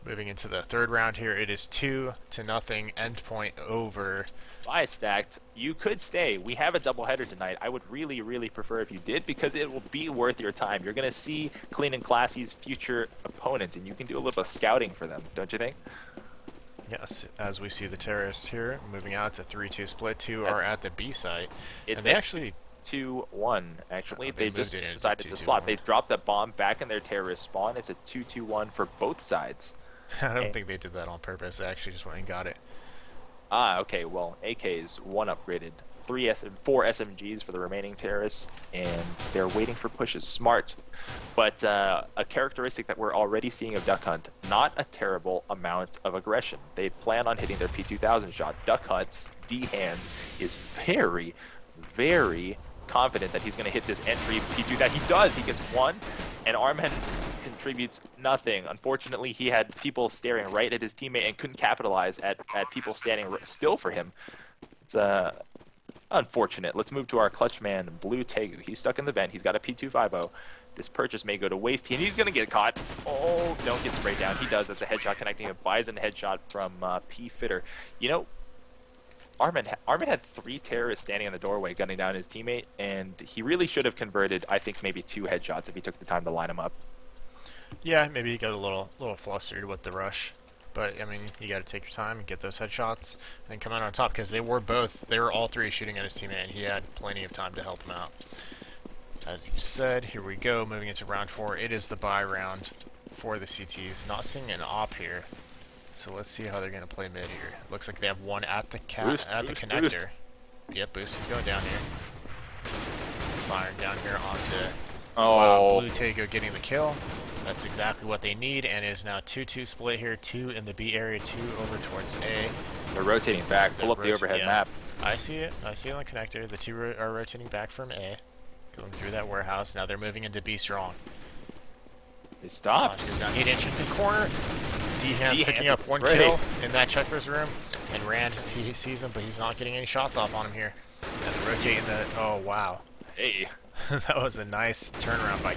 Moving into the third round here, it is 2-0. Endpoint over. Buy stacked. You could stay. We have a doubleheader tonight. I would really, really prefer if you did, because it will be worth your time. You're going to see Clean and Classy's future opponents, and you can do a little bit of scouting for them, don't you think? Yes, as we see the terrorists here moving out. It's a 3-2 split. Two are at the B site. It's and they actually 2-1, actually. they They just moved it into decided to 2-2-1. slot. They dropped that bomb back in their terrorist spawn. It's a 2-2-1 for both sides. I don't think they did that on purpose. They actually just went and got it. Ah, okay. Well, AK's 1 upgraded. 4 SMGs for the remaining terrorists, and they're waiting for pushes. Smart. But a characteristic that we're already seeing of Duck Hunt, not a terrible amount of aggression. They plan on hitting their P2000 shot. Duck Hunt's D-hand is very, very confident that he's going to hit this entry P2 that he does. He gets 1, and Armen contributes nothing. Unfortunately, he had people staring right at his teammate and couldn't capitalize at people standing still for him. It's a Unfortunate. Let's move to our clutch man, Blue Tegu. He's stuck in the vent. He's got a P250. This purchase may go to waste, and he's going to get caught. Oh, don't get sprayed down. He does. That's a headshot connecting a Bison headshot from P Fitter. You know, Armin had 3 terrorists standing in the doorway gunning down his teammate, and he really should have converted, I think, maybe 2 headshots if he took the time to line them up. Yeah, maybe he got a little flustered with the rush. But, I mean, you got to take your time and get those headshots and come out on top, because they were all 3 shooting at his teammate, and he had plenty of time to help him out. As you said, here we go, moving into round 4. It is the buy round for the CTs. Not seeing an op here, so let's see how they're going to play mid here. Looks like they have one at the connector. Boost. Yep, boost is going down here. Firing down here onto Blue Tago getting the kill. That's exactly what they need, and is now 2-2 split here. 2 in the B area, 2 over towards A. They're rotating back. Pull up the overhead map. I see it. I see it on the connector. The 2 are rotating back from A. Going through that warehouse. Now they're moving into B strong. They stopped. He's down 8-inch in the corner. D-Hand picking up 1 kill in that checkers room. And Rand, he sees him, but he's not getting any shots off on him here. And rotating the... Oh, wow. Hey. That was a nice turnaround by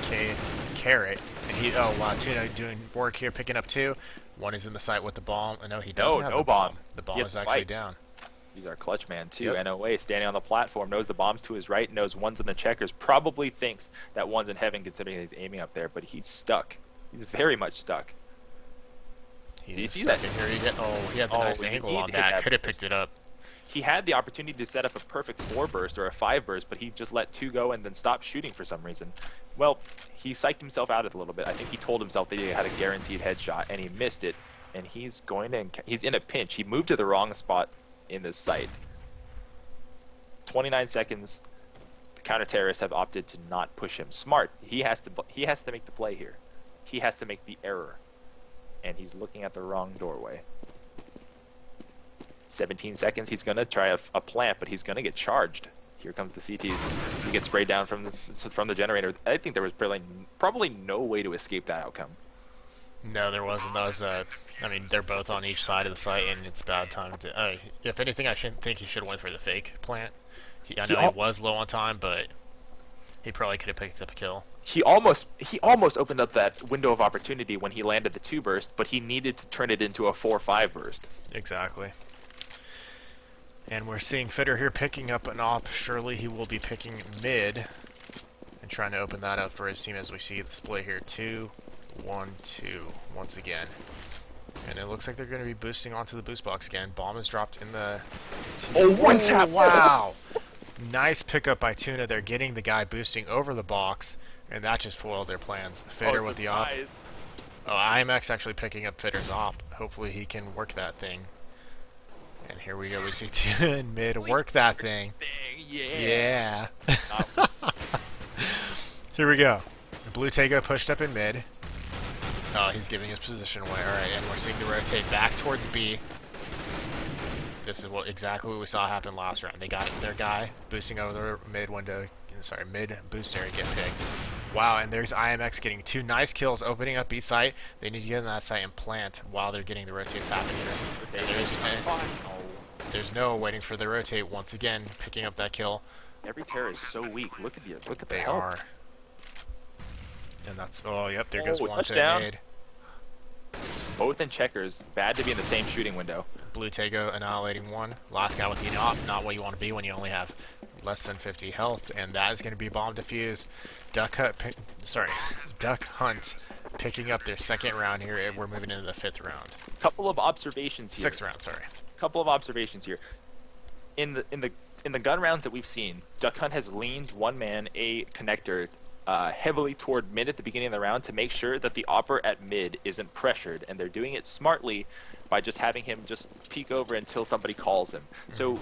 Carrot. And he... Oh, wow. Tuna doing work here, picking up 2. 1 is in the site with the bomb. No, he doesn't have the bomb. The bomb is actually down. He's our clutch man, too. Yep. NOA standing on the platform, knows the bomb's to his right, knows one's in the checkers, probably thinks that one's in heaven considering he's aiming up there, but he's stuck. He's very much stuck. Do you see that? Here he had the nice angle on that. Could have picked it up. He had the opportunity to set up a perfect 4 burst or a 5 burst, but he just let 2 go and then stopped shooting for some reason. Well, he psyched himself out a little bit. I think he told himself that he had a guaranteed headshot, and he missed it, and he's in a pinch. He moved to the wrong spot in this site. 29 seconds. The counter-terrorists have opted to not push him. Smart. He has to make the play here. He has to make the error. And he's looking at the wrong doorway. 17 seconds. He's going to try a plant, but he's going to get charged. Here comes the CTs. He gets sprayed down from the generator. I think there was probably no way to escape that outcome. No, there wasn't. That was, I mean, they're both on each side of the site, and it's bad time to... if anything, I shouldn't think he should have went for the fake plant. I know he was low on time, but he probably could have picked up a kill. He almost opened up that window of opportunity when he landed the 2 burst, but he needed to turn it into a 4-5 burst. Exactly. And we're seeing Fitter here picking up an op. Surely he will be picking mid and trying to open that up for his team as we see the split here. 2-1-2 once again. And it looks like they're going to be boosting onto the boost box again. Bomb is dropped in the... one tap! Wow! Nice pickup by Tuna. They're getting the guy boosting over the box, and that just foiled their plans. Fitter with the op. Oh, IMX actually picking up Fitter's op. Hopefully he can work that thing. And here we go. We see Tuna in mid work that thing. Yeah. Here we go. Blue Tago pushed up in mid. Oh, he's giving his position away. Alright, and we're seeing the rotate back towards B. This is exactly what we saw happen last round. They got their guy boosting over the mid window. Sorry, mid boost area get picked. Wow, and there's IMX getting 2 nice kills, opening up B site. They need to get in that site and plant while they're getting the rotates happening here. And there's no waiting for the rotate once again, picking up that kill. Every terror is so weak. Look at they help. are. And that's yep, there goes one touchdown. to mid. Both in checkers, bad to be in the same shooting window. Blue Tago annihilating 1. Last guy with the op, not what you want to be when you only have less than 50 health, and that is going to be bomb defuse. Duck Hunt picking up their 2nd round here, and we're moving into the 5th round. Couple of observations here. 6th round, sorry. Couple of observations here. In the gun rounds that we've seen, Duck Hunt has leaned one man, a connector, heavily toward mid at the beginning of the round to make sure that the opper at mid isn't pressured, and they're doing it smartly by just having him just peek over until somebody calls him. So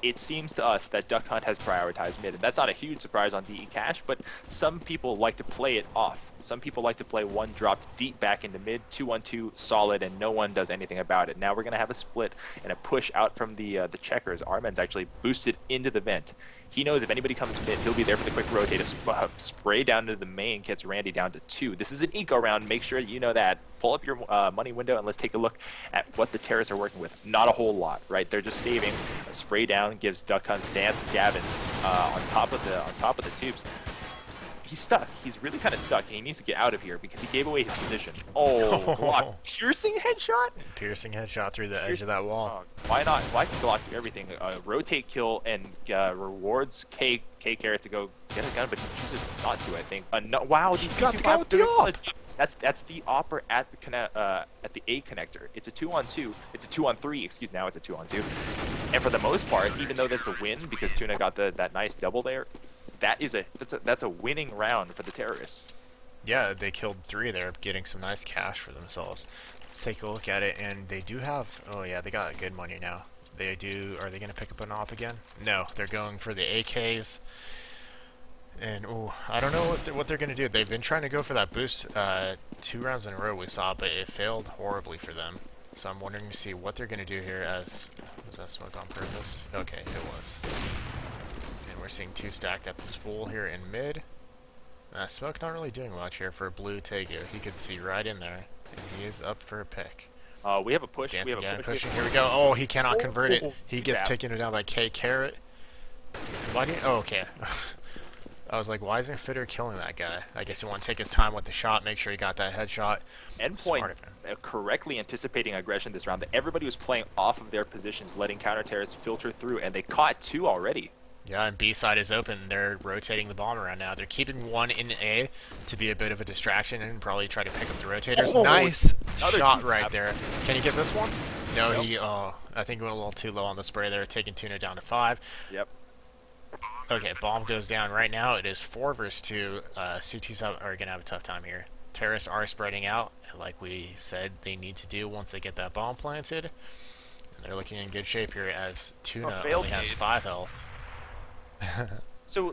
it seems to us that Duck Hunt has prioritized mid, and that's not a huge surprise on DE Cash, but some people like to play it off. Some people like to play 1 dropped deep back into mid, 2-1-2 solid, and no one does anything about it. Now we're going to have a split and a push out from the checkers. Armin's actually boosted into the vent. He knows if anybody comes mid, he'll be there for the quick rotate. Spray down to the main gets Randy down to 2. This is an eco round. Make sure you know that. Pull up your money window and let's take a look at what the terrorists are working with. Not a whole lot, right? They're just saving. A spray down gives Duck Hunt's Dance Gavins on top of the tubes. He's stuck. He's really kind of stuck. He needs to get out of here because he gave away his position. Oh, block. Piercing headshot? Piercing headshot through the edge of that wall. Why not? Why can Glock do everything? Rotate kill and rewards K Carrot to go get a gun, but he chooses not to, I think. No, wow, he's got the guy with the op. That's the opera at the A connector. It's a 2-on-2. It's a 2-on-3. Excuse me. Now it's a 2-on-2. And for the most part, even though that's a win because Tuna got that nice double there, that's a winning round for the terrorists. Yeah, they killed 3 there, getting some nice cash for themselves. Let's take a look at it, and they do have. Oh yeah, they got good money now. They do. Are they going to pick up an op again? No, they're going for the AKs. And ooh, I don't know what they're going to do. They've been trying to go for that boost 2 rounds in a row we saw, but it failed horribly for them. So I'm wondering to see what they're going to do here. Was that smoke on purpose? Okay, it was. And we're seeing 2 stacked at the spool here in mid. Smoke not really doing much here for Blue Tegu. He could see right in there, and he is up for a pick. We have a push. Dancing we have a push. pushing. Here we go. Oh, he cannot convert it. He gets Tap. taken down by K Carrot. Why do you? Oh, okay. I was like, why isn't Fitter killing that guy? I guess he wanted to take his time with the shot, make sure he got that headshot. Endpoint correctly anticipating aggression this round. That everybody was playing off of their positions, letting counter terrorists filter through, and they caught 2 already. Yeah, and B side is open. They're rotating the bomb around now. They're keeping 1 in A to be a bit of a distraction and probably try to pick up the rotators. Oh, nice shot right there. Can he get this one? No, nope. He. I think he went a little too low on the spray there, taking Tuna down to 5. Yep. Okay, bomb goes down right now. It is 4 versus 2. CTs are going to have a tough time here. Terrorists are spreading out, like we said they need to do once they get that bomb planted. And they're looking in good shape here as Tuna only has 5 health. So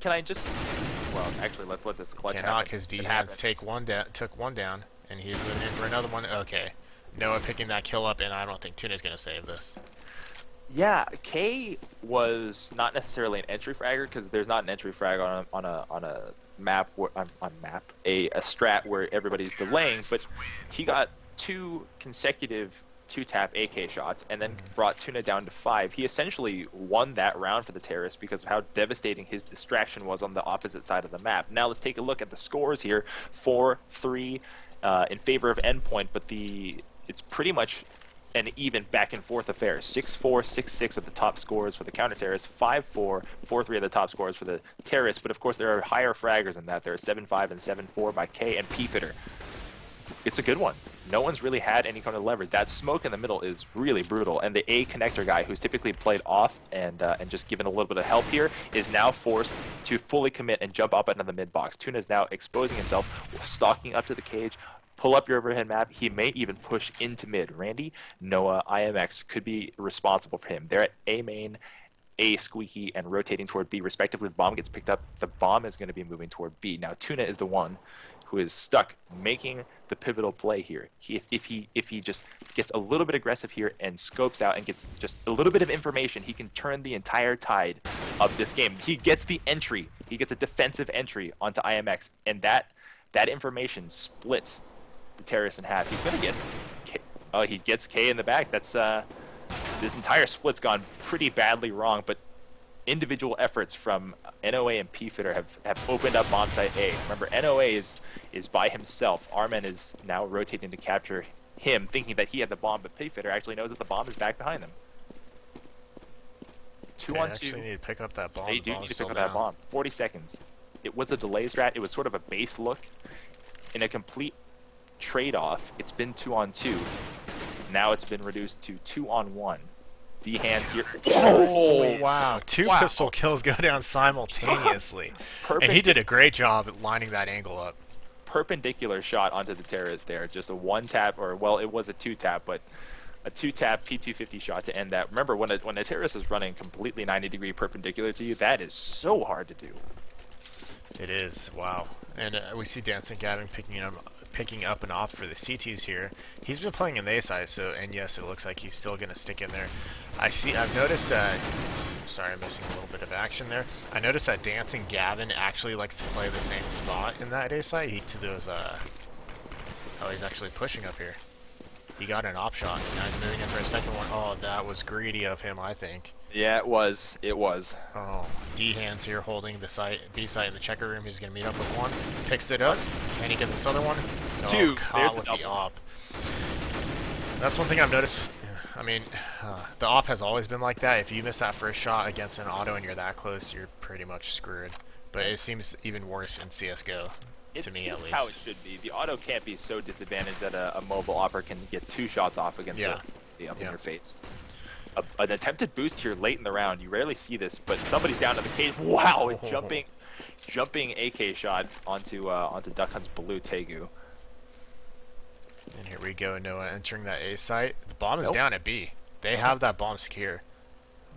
can I just? Well, actually, let's let this clutch Cannot, happen. because D-Hands took 1 down, and he's moving in for another one. Okay, Noah picking that kill up, and I don't think Tuna's going to save this. Yeah, K was not necessarily an entry fragger because there's not an entry frag on a map a strat where everybody's delaying, but he got 2 consecutive 2-tap AK shots and then brought Tuna down to 5. He essentially won that round for the terrorists because of how devastating his distraction was on the opposite side of the map. Now let's take a look at the scores here. 4-3 in favor of Endpoint, but it's pretty much an even back and forth affair. 6-4, 6-6 at the top scores for the counter terrorists, 5-4, 4-3 at the top scores for the terrorists, but of course there are higher fraggers than that. There are 7-5 and 7-4 by K and P-Fitter. It's a good one. No one's really had any kind of leverage. That smoke in the middle is really brutal, and the A connector guy, who's typically played off and just given a little bit of help here, is now forced to fully commit and jump up into the mid box. Tuna is now exposing himself, stalking up to the cage. Pull up your overhead map. He may even push into mid. Randy, Noah, IMX could be responsible for him. They're at A main, A squeaky, and rotating toward B respectively. The bomb gets picked up. The bomb is going to be moving toward B. Now Tuna is the one who is stuck making the pivotal play here. If he just gets a little bit aggressive here and scopes out and gets just a little bit of information, he can turn the entire tide of this game. He gets the entry. He gets a defensive entry onto IMX, and that information splits the terrorists in half. He's going to get K. Oh, he gets K in the back. That's this entire split's gone pretty badly wrong, but individual efforts from NOA and P-Fitter have opened up bomb site A. Remember, NOA is by himself. Armen is now rotating to capture him, thinking that he had the bomb, but P-Fitter actually knows that the bomb is back behind them. 2-on-2. They actually need to pick up that bomb. They do need to pick up that bomb. 40 seconds. It was a delay strat. It was sort of a base look. In a complete trade-off, it's been 2-on-2. Now it's been reduced to 2-on-1. D-Hands here. Oh, wow. 2 pistol kills go down simultaneously. And he did a great job at lining that angle up. Perpendicular shot onto the terrorist there. Just a 1-tap, or, well, it was a 2-tap, but a 2-tap P250 shot to end that. Remember, when a terrorist is running completely 90-degree perpendicular to you, that is so hard to do. It is. Wow. And we see Dancing Gavin picking up an op for the CTs here. He's been playing in the A side, so, and yes, it looks like he's still going to stick in there. I've noticed sorry, I'm missing a little bit of action there. I noticed that Dancing Gavin actually likes to play the same spot in that A site. He to those oh, he's actually pushing up here. He got an op shot. Now he's moving in for a second one. Oh, that was greedy of him, I think. Yeah, it was. It was. Oh, D-Hands here holding the site, B site in the checker room. He's going to meet up with one. Picks it up. Can he get this other one? Two. Oh, caught with the op. That's one thing I've noticed. I mean, the op has always been like that. If you miss that first shot against an auto and you're that close, you're pretty much screwed. But it seems even worse in CSGO, to me at least. It's how it should be. The auto can't be so disadvantaged that a mobile opper can get 2 shots off against the up in your face. An attempted boost here late in the round. You rarely see this, but somebody's down to the cage. Wow, jumping AK shot onto DUCKHUNT's blue Tegu. And here we go, Noah entering that A site. The bomb is down at B. They have that bomb secure.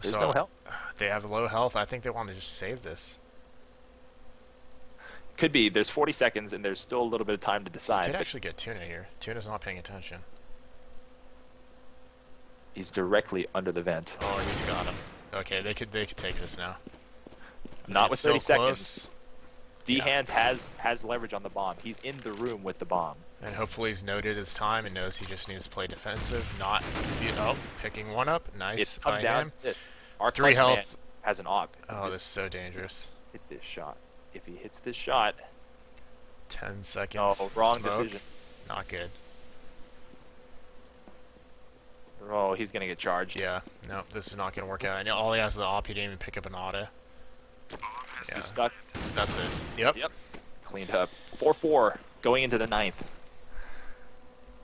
There's no health. They have low health. I think they want to just save this. Could be. There's 40 seconds, and there's still a little bit of time to decide. They could actually get Tuna here. Tuna's not paying attention. He's directly under the vent. Oh, he's got him. Okay, they could take this now. Not with 30 seconds. Close. D-Hand has leverage on the bomb. He's in the room with the bomb. And hopefully he's noted his time and knows he just needs to play defensive, not picking one up. Nice. It's come down to this. Our 3 health has an op. Oh, this is so dangerous. Hit this shot. If he hits this shot, 10 seconds. Oh, wrong Smoke. decision. Not good. Oh, he's gonna get charged. Yeah. No, this is not gonna work out. I know all he has is the op. He didn't even pick up an auto. Yeah. He's stuck. That's it. Yep. Cleaned up. 4-4 going into the 9th.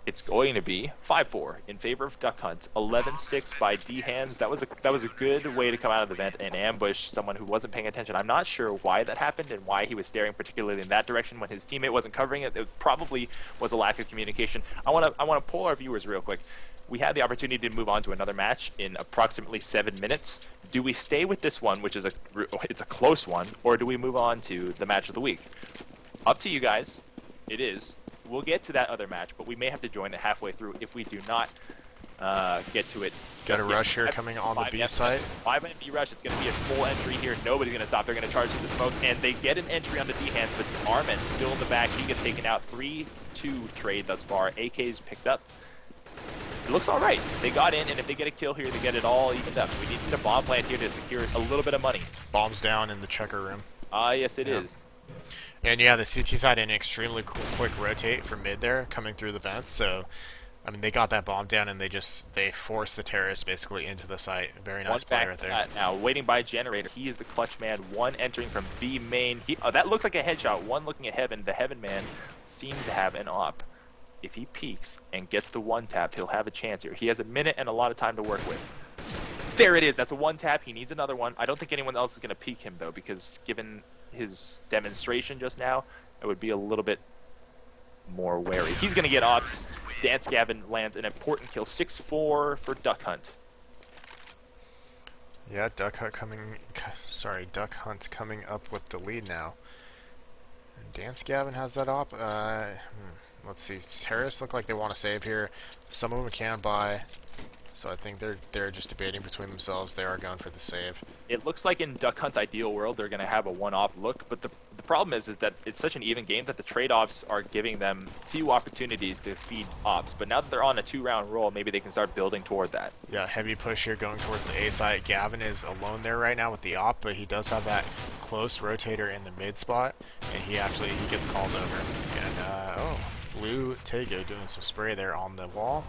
It's going to be 5-4 in favor of DUCKHUNT. 11-6 by D-Hands. That was a good way to come out of the vent and ambush someone who wasn't paying attention. I'm not sure why that happened and why he was staring particularly in that direction when his teammate wasn't covering it. It probably was a lack of communication. I want to poll our viewers real quick. We had the opportunity to move on to another match in approximately 7 minutes. Do we stay with this one, which is it's a close one, or do we move on to the match of the week? Up to you guys. It is. We'll get to that other match, but we may have to join it halfway through if we do not get to it. Got a rush here coming on the B site. 5-man B rush. It's going to be a full entry here. Nobody's going to stop. They're going to charge through the smoke, and they get an entry on the D-Hands, but Armin still in the back. He gets taken out. 3-2 trade thus far. AK's picked up. It looks all right. They got in, and if they get a kill here, they get it all evened up. We need a bomb plant here to secure a little bit of money. Bombs down in the checker room. Yes, it is. And yeah, the CT side an extremely quick rotate from mid there, coming through the vents. So, I mean, they got that bomb down, and they forced the terrorists basically into the site. Very nice play right there. Now, waiting by generator. He is the clutch man. One entering from B main. That looks like a headshot. One looking at Heaven. The Heaven man seems to have an op. If he peeks and gets the one tap, he'll have a chance here. He has a minute and a lot of time to work with. There it is. That's a one tap. He needs another one. I don't think anyone else is going to peek him, though, because given his demonstration just now, I would be a little bit more wary. He's going to get off. Dance Gavin lands an important kill. 6-4 for DUCKHUNT. Yeah, DUCKHUNT coming up with the lead now. And Dance Gavin has that op. Let's see. Terrorists look like they want to save here. Some of them can buy. So I think they're just debating between themselves. They are going for the save. It looks like in DUCKHUNT's ideal world, they're going to have a one-op look, but the problem is that it's such an even game that the trade-offs are giving them few opportunities to feed ops. But now that they're on a 2-round roll, maybe they can start building toward that. Yeah, heavy push here going towards the A site. Gavin is alone there right now with the op, but he does have that close rotator in the mid spot, and he gets called over. And blue Tego doing some spray there on the wall.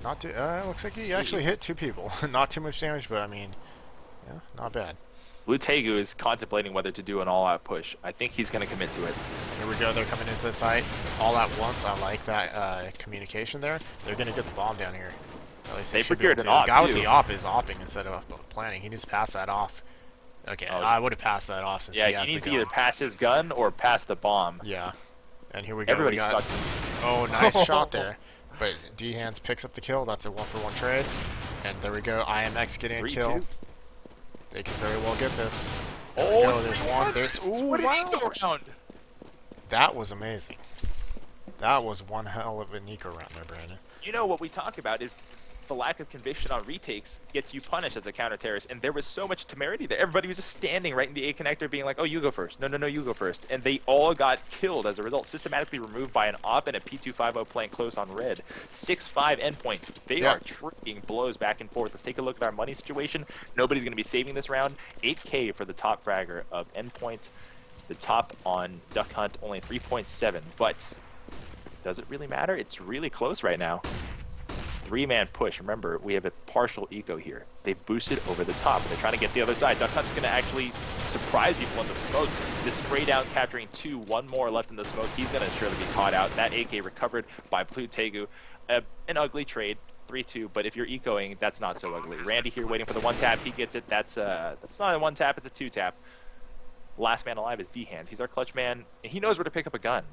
Not too. Looks like he actually hit 2 people. Not too much damage, but I mean, yeah, not bad. Blue Tegu is contemplating whether to do an all-out push. I think he's going to commit to it. Here we go. They're coming into the site all at once. I like that communication there. They're going to get the bomb down here. At least they procured an op, the guy with the op is opping instead of planning. He needs to pass that off. Okay, I would have passed that off since he has he needs the to either pass his gun or pass the bomb. Yeah. And here we go. Everybody's stuck. Oh, nice shot there. But D-Hands picks up the kill. That's a 1-for-1 trade. And there we go. IMX getting a kill. They could very well get this. There we go. There's one. There's... Ooh, wow. That was amazing. That was one hell of a Nico round there, Brandon. You know, what we talk about is the lack of conviction on retakes gets you punished as a counter terrorist. And there was so much temerity there. Everybody was just standing right in the A connector being like, oh, you go first. No, no, no, you go first. And they all got killed as a result, systematically removed by an op and a P250 playing close on red. 6-5 endpoint. They are trading blows back and forth. Let's take a look at our money situation. Nobody's going to be saving this round. 8K for the top fragger of endpoint. The top on Duck Hunt, only 3.7. But does it really matter? It's really close right now. 3-man push. Remember, we have a partial eco here. They've boosted over the top, and they're trying to get the other side. Duck Hunt's going to actually surprise people in the smoke. This spray down capturing 2, 1 more left in the smoke. He's going to surely be caught out. That AK recovered by Plutegu. An ugly trade, 3-2, but if you're ecoing, that's not so ugly. Randy here waiting for the 1-tap. He gets it. That's not a 1-tap, it's a 2-tap. Last man alive is D-Hands. He's our clutch man, and he knows where to pick up a gun.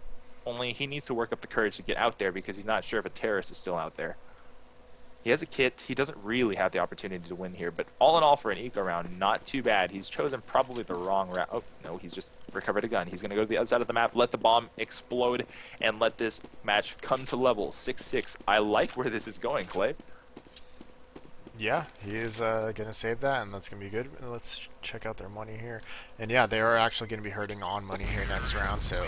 Only he needs to work up the courage to get out there because he's not sure if a terrorist is still out there. He has a kit. He doesn't really have the opportunity to win here, but all in all for an eco round, not too bad. He's chosen probably the wrong route. Oh, no, he's just recovered a gun. He's going to go to the other side of the map, let the bomb explode, and let this match come to level 6-6. I like where this is going, Clay. Yeah, he is going to save that, and that's going to be good. Let's check out their money here. And yeah, they are actually going to be hurting on money here next round, so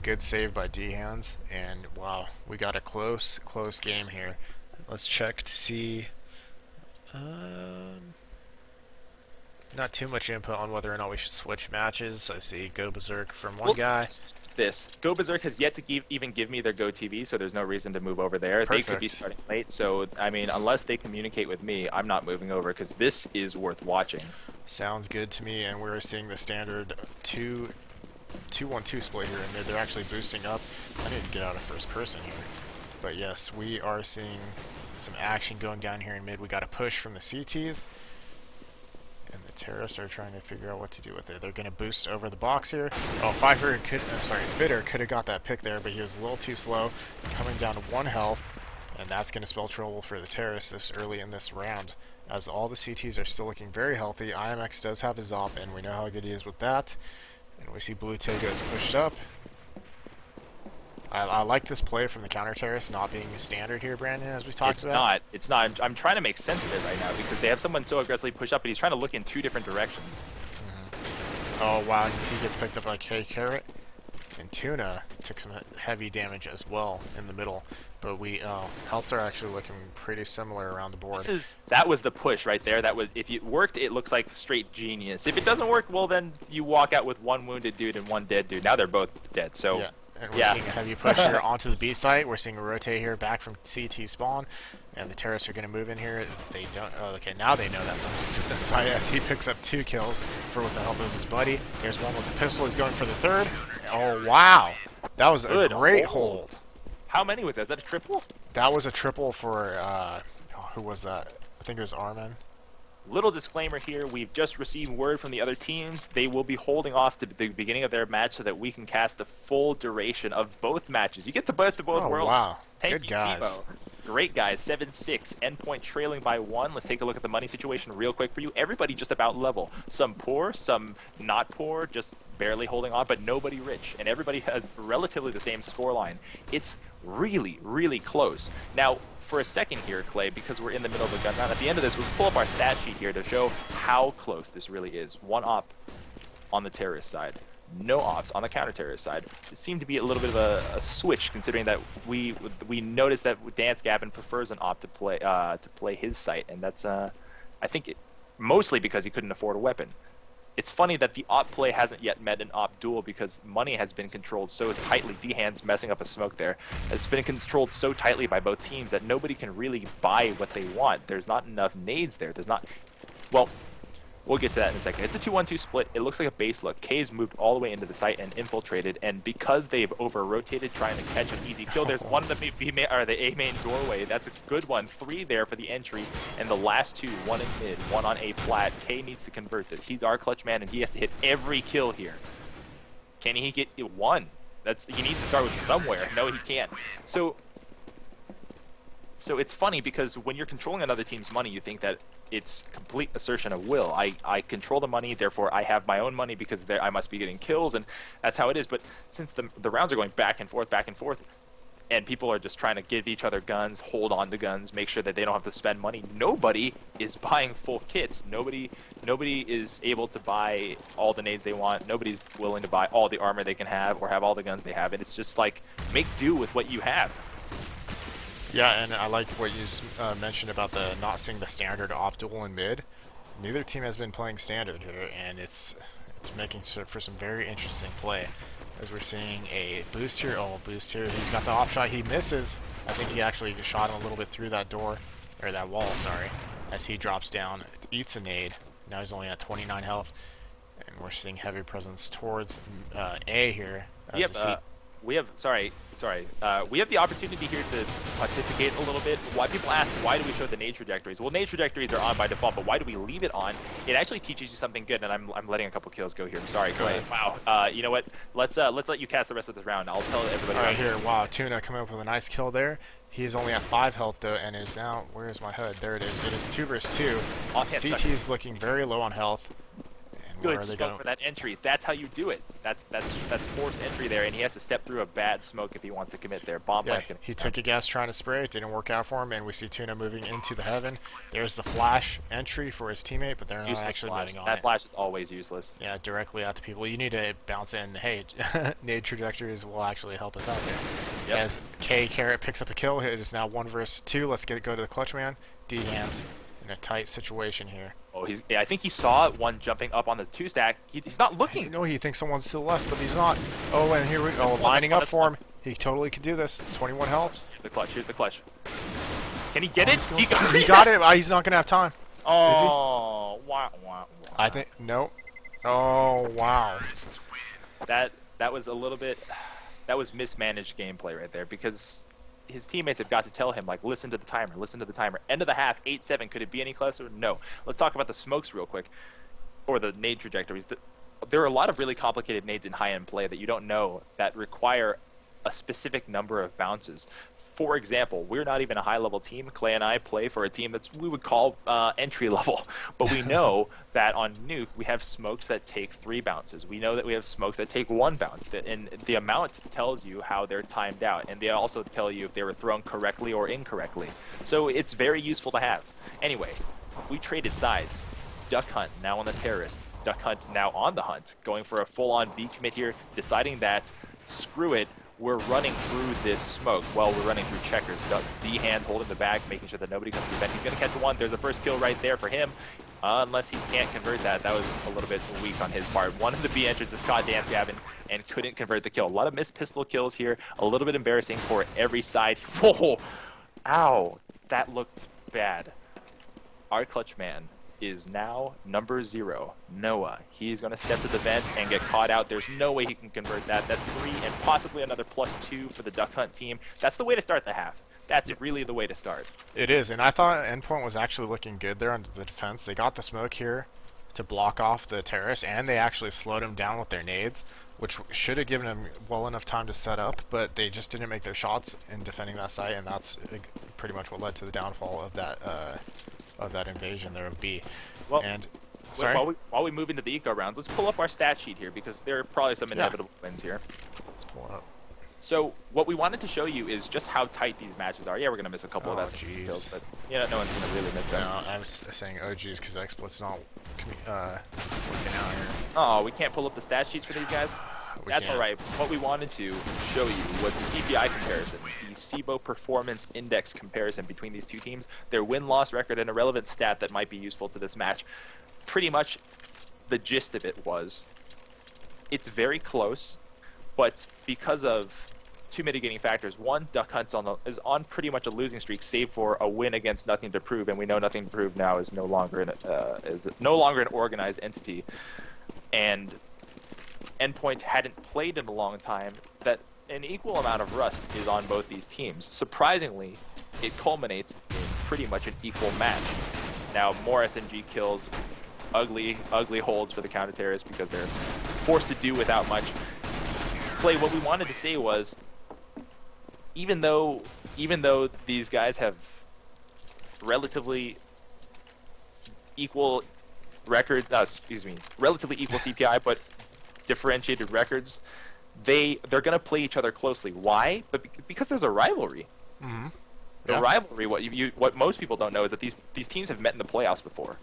good save by D-Hands. And wow, we got a close game here. Let's check to see. Not too much input on whether or not we should switch matches. I see Go Berserk from one guy. This Go Berserk has yet to even give me their Go TV, so there's no reason to move over there. Perfect. They could be starting late, so I mean, unless they communicate with me, I'm not moving over because this is worth watching. Sounds good to me, and we're seeing the standard 2-1-2 split here in mid. They're actually boosting up. I need to get out of first person here. But yes, we are seeing some action going down here in mid. We got a push from the CTs, and the terrorists are trying to figure out what to do with it. They're going to boost over the box here. Oh, Fitter could have got that pick there, but he was a little too slow, coming down to 1 health, and that's going to spell trouble for the terrorists this early in this round, as all the CTs are still looking very healthy. IMX does have his op, and we know how good he is with that. And we see Blue Tego is pushed up. I like this play from the counter terrorist not being standard here, Brandon, as we talked about. It's not. I'm trying to make sense of it right now because they have someone so aggressively push up, but he's trying to look in 2 different directions. Oh wow, he gets picked up by K-Carrot. And Tuna took some heavy damage as well in the middle. But healths are actually looking pretty similar around the board. That was the push right there. That was, if it worked, it looks like straight genius. If it doesn't work, well then you walk out with 1 wounded dude and 1 dead dude. Now they're both dead, so... Yeah. And we're seeing a heavy push here onto the B site. We're seeing a rotate here back from CT spawn. And the terrorists are going to move in here. They don't... Oh, okay, now they know that someone's at the site as he picks up 2 kills with the help of his buddy. Here's one with the pistol. He's going for the 3rd. Oh, wow. That was a great hold. How many was that? Is that a triple? That was a triple for... who was that? I think it was Armin. Little disclaimer here, we've just received word from the other teams. They will be holding off to the beginning of their match so that we can cast the full duration of both matches. You get the best of both worlds. Wow. Thank Good you, guys. CEVO. Great guys, 7-6, endpoint trailing by 1. Let's take a look at the money situation real quick for you. Everybody just about level. Some poor, some not poor, just barely holding on, but nobody rich. And everybody has relatively the same scoreline. It's really, really close. Now, for a second here, Clay, because we're in the middle of the gun round, at the end of this, let's pull up our stat sheet here to show how close this really is. 1 op on the terrorist side. No ops on the counter-terrorist side. It seemed to be a little bit of a switch, considering that we noticed that Dance Gavin prefers an op to play his site, and that's I think mostly because he couldn't afford a weapon. It's funny that the op play hasn't yet met an op duel because money has been controlled so tightly. D-Hands messing up a smoke there. It's been controlled so tightly by both teams that nobody can really buy what they want. There's not enough nades there. There's not... Well, we'll get to that in a second. It's a 2-1-2 split. It looks like a base look. K's moved all the way into the site and infiltrated, and because they've over-rotated trying to catch an easy kill, there's one in the A-main doorway. That's a good one. 3 there for the entry, and the last 2, 1 in mid, 1 on A flat. K needs to convert this. He's our clutch man, and he has to hit every kill here. Can he get 1? He needs to start with somewhere. No, he can't. So it's funny because when you're controlling another team's money, you think that it's complete assertion of will. I control the money, therefore I have my own money because I must be getting kills, and that's how it is. But since the rounds are going back and forth, and people are just trying to give each other guns, hold on to guns, make sure that they don't have to spend money. Nobody is buying full kits. Nobody is able to buy all the nades they want. Nobody's willing to buy all the armor they can have or have all the guns they have. And it's just like, make do with what you have. Yeah, and I like what you mentioned about the not seeing the standard optimal in mid. Neither team has been playing standard here, and it's making for some very interesting play. As we're seeing a boost here. Oh, boost here. He's got the op shot. He misses. I think he actually shot him a little bit through that door, or that wall, sorry, as he drops down, eats a nade. Now he's only at 29 health, and we're seeing heavy presence towards A here. We have the opportunity here to pontificate a little bit. Why people ask, why do we show the nade trajectories? Well, nade trajectories are on by default, but why do we leave it on? It actually teaches you something good, and I'm letting a couple kills go here. Sorry, go ahead. Wow. You know what? Let's let you cast the rest of this round. I'll tell everybody. All right, here. Wow, Tuna coming up with a nice kill there. He's only at 5 health though, and is now. Where is my HUD? There it is. It is 2 versus 2. CT is looking very low on health. Good smoke for that entry. That's how you do it. That's forced entry there, and he has to step through a bad smoke if he wants to commit there. Bomb yeah, he took a guess trying to spray. It didn't work out for him, and we see Tuna moving into the heaven. There's the flash entry for his teammate, but they're not actually moving on. That flash is always useless. Yeah, directly at the people. You need to bounce in. Hey, nade trajectories will actually help us out there. Yep. As K Carrot picks up a kill, it is now 1 versus 2. Let's go to the clutch man. D hands in a tight situation here. Oh, I think he saw one jumping up on the 2-stack. He's not looking. No, he thinks someone's to the left, but he's not. Oh, and here we go. Lining up for him. He totally could do this. 21 health. Here's the clutch. Here's the clutch. Can he get it? He got it. He's not going to have time. Oh, wow. I think, nope. Oh, wow. That was a little bit, that was mismanaged gameplay right there, because his teammates have got to tell him, like, listen to the timer, listen to the timer. End of the half, 8-7. Could it be any closer? No. Let's talk about the smokes real quick, or the nade trajectories. There are a lot of really complicated nades in high-end play that you don't know that require a specific number of bounces. For example, we're not even a high-level team. Clay and I play for a team that's we would call entry-level, but we know that on Nuke we have smokes that take 3 bounces. We know that we have smokes that take 1 bounce, and the amount tells you how they're timed out, and they also tell you if they were thrown correctly or incorrectly. So it's very useful to have. Anyway, we traded sides. Duck Hunt now on the terrorist. Duck Hunt now on the hunt, going for a full-on B commit here, deciding that screw it. We're running through this smoke. Well, we're running through checkers. D hands holding the bag, making sure that nobody comes through vent. He's going to catch one. There's the first kill right there for him. Unless he can't convert that. That was a little bit weak on his part. One of the B entrances caught Dance Gavin and couldn't convert the kill. A lot of missed pistol kills here. A little bit embarrassing for every side. Whoa! Ow! That looked bad. Our clutch man is now number 0, Noah. He's going to step to the vent and get caught out. There's no way he can convert that. That's 3 and possibly another +2 for the Duck Hunt team. That's the way to start the half. That's really the way to start. It is, and I thought Endpoint was actually looking good there under the defense. They got the smoke here to block off the terrorist, and they actually slowed him down with their nades, which should have given him well enough time to set up, but they just didn't make their shots in defending that site, and that's pretty much what led to the downfall of that invasion there of B. Well, and sorry? While we move into the eco rounds, let's pull up our stat sheet here, because there are probably some inevitable wins here. Let's pull it up. So what we wanted to show you is just how tight these matches are. Yeah, we're going to miss a couple of SMG kills, but no one's going to really miss them. No, I was saying oh geez, because Exploit's not working out here. Oh, we can't pull up the stat sheets for these guys? That's alright. What we wanted to show you was the CPI comparison, the CEVO Performance Index comparison between these two teams, their win-loss record, and a relevant stat that might be useful to this match. Pretty much the gist of it was, it's very close, but because of 2 mitigating factors. One, Duck Hunt is on pretty much a losing streak, save for a win against Nothing to Prove, and we know Nothing to Prove now is no longer an organized entity. And Endpoint hadn't played in a long time. That an equal amount of rust is on both these teams. Surprisingly, it culminates in pretty much an equal match. Now, more SMG kills, ugly holds for the counter-terrorists because they're forced to do without much. Play, what we wanted to say was, even though these guys have relatively equal relatively equal CPI, but differentiated records, they're going to play each other closely. Why? But because there's a rivalry. Mm-hmm. The Yeah. rivalry. What most people don't know is that these teams have met in the playoffs before.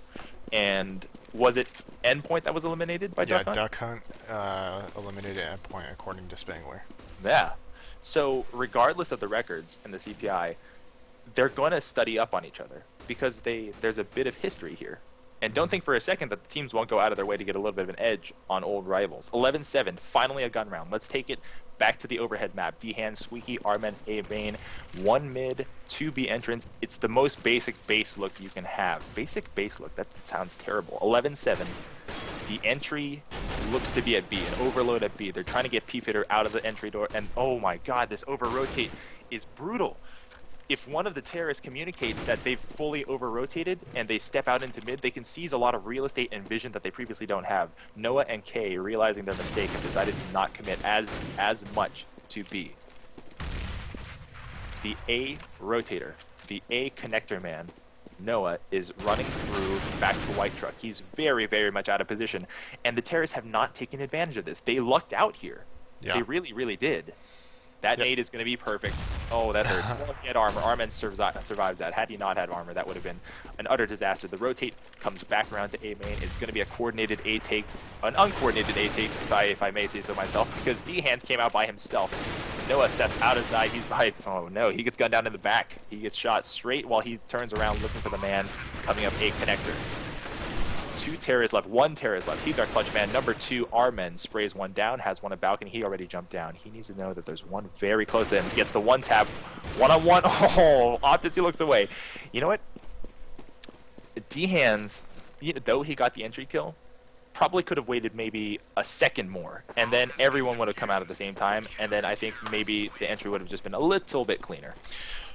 And was it Endpoint that was eliminated by Yeah, Duck Hunt? Duck Hunt eliminated Endpoint according to Spangler. Yeah. So regardless of the records in the CPI, they're going to study up on each other because there's a bit of history here. And don't think for a second that the teams won't go out of their way to get a little bit of an edge on old rivals. 11-7, finally a gun round. Let's take it back to the overhead map. D-Hand, Squeaky, Armen, A main, 1 mid, 2 B entrance. It's the most basic base look you can have. Basic base look, that sounds terrible. 11-7, the entry looks to be at B, an overload at B. They're trying to get P-Fitter out of the entry door, and oh my god, this over-rotate is brutal. If one of the terrorists communicates that they've fully over-rotated and they step out into mid, they can seize a lot of real estate and vision that they previously don't have. Noah and K, realizing their mistake, have decided to not commit as much to B. The A rotator, the A connector man, Noah, is running through back to White Truck. He's very, very much out of position, and the terrorists have not taken advantage of this. They lucked out here. Yeah. They really, really did. That nade is going to be perfect. Oh, that hurts. Well, he had armor. Armen survived that. Had he not had armor, that would have been an utter disaster. The rotate comes back around to A main. It's going to be a coordinated A take, an uncoordinated A take, if I may say so myself, because D-Hands came out by himself. Noah steps out of side. He's by. Oh no, he gets gunned down in the back. He gets shot straight while he turns around looking for the man coming up A connector. 2 terrorists left, 1 terrorist left. He's our clutch man. Number 2, Armen sprays one down, has one at balcony. He already jumped down. He needs to know that there's one very close to him. Gets the 1 tap, 1-on-1. Oh, optics, he looks away. You know what? D-Hands, though he got the entry kill, probably could have waited maybe a second more, and then everyone would have come out at the same time, and then I think maybe the entry would have just been a little bit cleaner.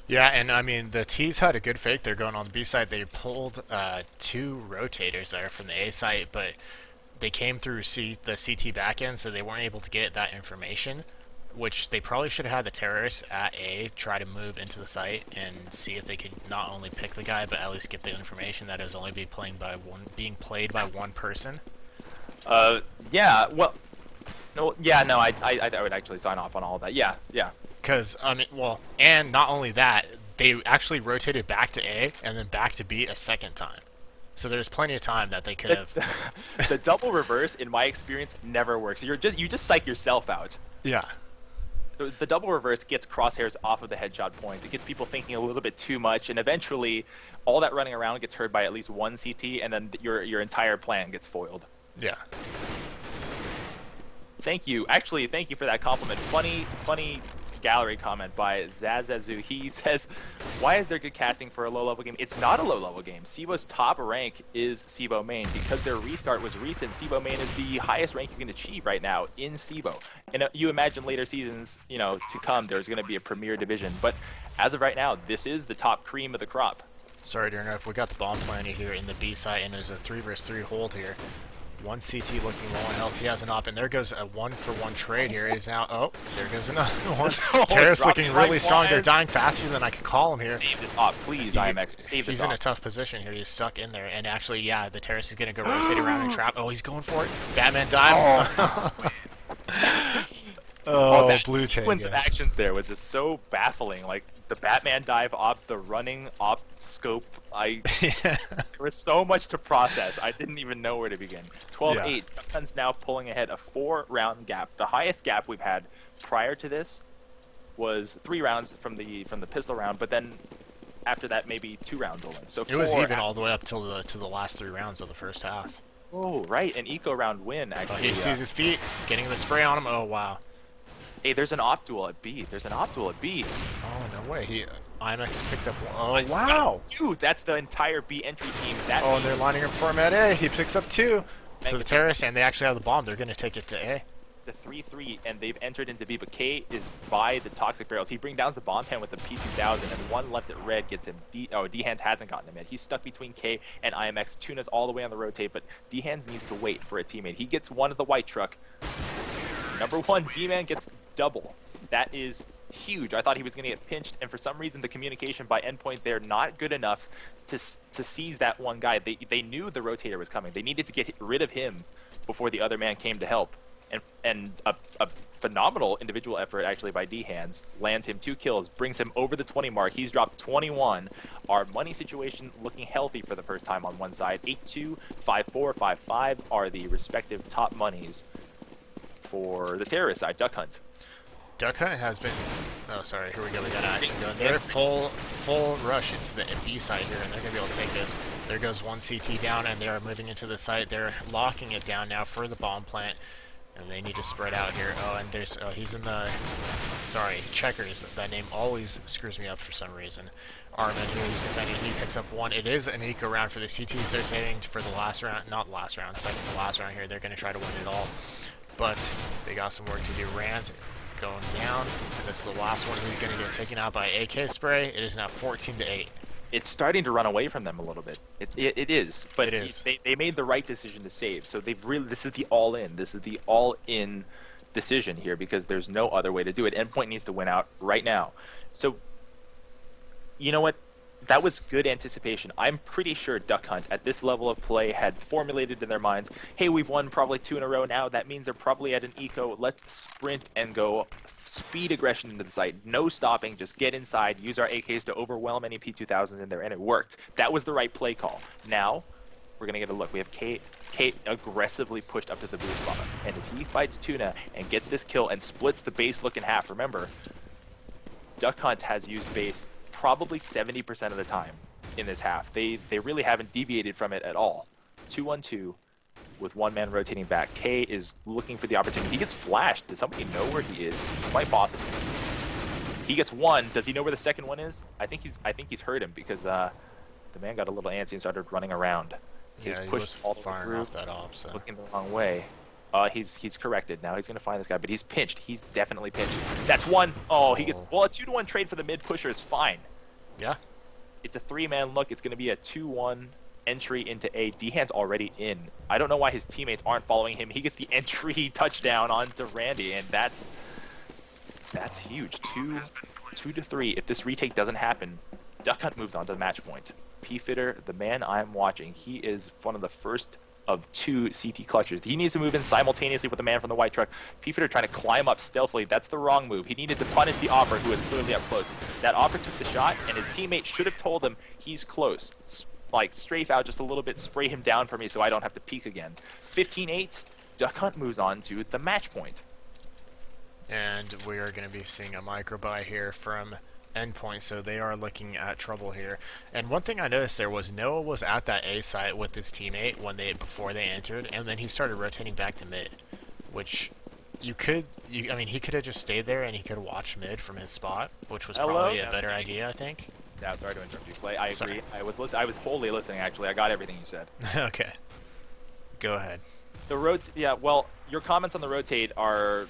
Yeah, and I mean, the T's had a good fake. They're going on the B side. They pulled 2 rotators there from the A site, but they came through the CT backend, so they weren't able to get that information, which they probably should have had the terrorists at A try to move into the site and see if they could not only pick the guy, but at least get the information that is only being played by one person. Yeah, well, no, yeah, no, I would actually sign off on all of that. Yeah, yeah. Because, I mean, well, and not only that, they actually rotated back to A and then back to B a second time. So there's plenty of time that they could have. The double reverse, in my experience, never works. You just psych yourself out. Yeah. The double reverse gets crosshairs off of the headshot points. It gets people thinking a little bit too much, and eventually, all that running around gets heard by at least one CT, and then your entire plan gets foiled. Yeah. Thank you. Actually, thank you for that compliment. Funny gallery comment by Zazazu. He says, why is there good casting for a low-level game? It's not a low-level game. CEVO's top rank is CEVO-Main. Because their restart was recent, CEVO-Main is the highest rank you can achieve right now in CEVO. And you imagine later seasons, to come, there's going to be a premier division. But as of right now, this is the top cream of the crop. Sorry to interrupt. We got the bomb planted here in the B site, and there's a 3 versus 3 hold here. 1 CT looking low on health. He has an op, and there goes a 1-for-1 trade here. He's now. Oh, there goes another one. Terrace looking really strong. They're dying faster than I can call him here. Save this op, please, IMX. Save this op. He's in a tough position here. He's stuck in there, and actually, yeah, the Terrace is gonna go rotate around and trap. Oh, he's going for it. Batman dive. Oh, that blue sequence tag. of actions there was just so baffling. Like the Batman dive op, the running op scope. There was so much to process. I didn't even know where to begin. 12-8. DUCKHUNT's now pulling ahead a 4-round gap. The highest gap we've had prior to this was 3 rounds from the pistol round, but then after that maybe 2 rounds only. So it was even all the way up till the last 3 rounds of the first half. Oh, right, an eco round win actually. Oh, he sees his feet, getting the spray on him. Oh wow. Hey, there's an op duel at B. Oh no way. IMX picked up one. Oh wow. Dude, that's the entire B entry team. And they're lining up for him at A. He picks up 2. So the terrorists, and they actually have the bomb. They're gonna take it to A. The 3-3, and they've entered into B, but K is by the toxic barrels. He brings down the bomb pan with the P2000, and 1 left at red gets him. D-Hands hasn't gotten him yet. He's stuck between K and IMX. Tuna's all the way on the rotate, but D-Hands needs to wait for a teammate. He gets 1 of the white truck. Number 1, D-Man gets double. That is huge. I thought he was going to get pinched, and for some reason the communication by Endpoint there not good enough to seize that one guy. They knew the rotator was coming. They needed to get rid of him before the other man came to help. and a phenomenal individual effort actually by D-Hands lands him 2 kills, brings him over the 20 mark. He's dropped 21. Our money situation looking healthy for the first time on one side. 8-2, 5-4, 5-5 are the respective top monies for the terrorist side, Duck Hunt. Duck Hunt has been. Oh, sorry. Here we go. We got action going. They're full rush into the B site here, and they're gonna be able to take this. There goes one CT down, and they are moving into the site. They're locking it down now for the bomb plant, and they need to spread out here. Oh, and there's. Oh, he's in the. Sorry, Checkers. That name always screws me up for some reason. Armin here, he's defending. He picks up one. It is an eco round for the CTs. They're saving for the last round. Not last round. Second to last round here. They're gonna try to win it all, but they got some work to do. Rand going down. And this is the last one. He's going to get taken out by AK spray. It is now 14-8. It's starting to run away from them a little bit. It is, but it is. They made the right decision to save. So they've really. This is the all-in. This is the all-in decision here because there's no other way to do it. Endpoint needs to win out right now. So you know what? That was good anticipation. I'm pretty sure Duck Hunt, at this level of play, had formulated in their minds, hey, we've won probably 2 in a row now. That means they're probably at an eco. Let's sprint and go speed aggression into the site. No stopping. Just get inside. Use our AKs to overwhelm any P2000s in there. And it worked. That was the right play call. Now, we're going to get a look. We have Kate aggressively pushed up to the boost bomb. And if he fights Tuna and gets this kill and splits the base look in half, remember, Duck Hunt has used base probably 70% of the time in this half. They really haven't deviated from it at all. 2-1-2 with one man rotating back. K is looking for the opportunity. He gets flashed. Does somebody know where he is? It's quite possible. He gets one. Does he know where the second one is? I think he's heard him because the man got a little antsy and started running around. He's pushed all the way through. Off that op, so. Looking the wrong way. He's corrected. Now he's going to find this guy, but he's pinched. He's definitely pinched. That's one. Oh, he gets... Well, a 2-1 trade for the mid-pusher is fine. Yeah. It's a 3-man look. It's going to be a 2-1 entry into A. D-Hand's already in. I don't know why his teammates aren't following him. He gets the entry touchdown onto Randy, and that's huge. 2-3. If this retake doesn't happen, Duck Hunt moves on to the match point. P-Fitter, the man I'm watching, he is one of the first of 2 CT clutchers. He needs to move in simultaneously with the man from the white truck. P-Fitter trying to climb up stealthily. That's the wrong move. He needed to punish the offer, who was clearly up close. That offer took the shot, and his teammate should have told him he's close. Like, strafe out just a little bit, spray him down for me so I don't have to peek again. 15-8, Duck Hunt moves on to the match point. And we are going to be seeing a micro buy here from Endpoint, so they are looking at trouble here. And one thing I noticed there was Noah was at that A site with his teammate before they entered, and then he started rotating back to mid, which I mean, he could have just stayed there and he could have watched mid from his spot, which was probably a better idea, I think. Yeah, sorry to interrupt you, Clay. I agree. I was wholly listening, actually. I got everything you said. Okay. Go ahead. Yeah, well, your comments on the rotate are...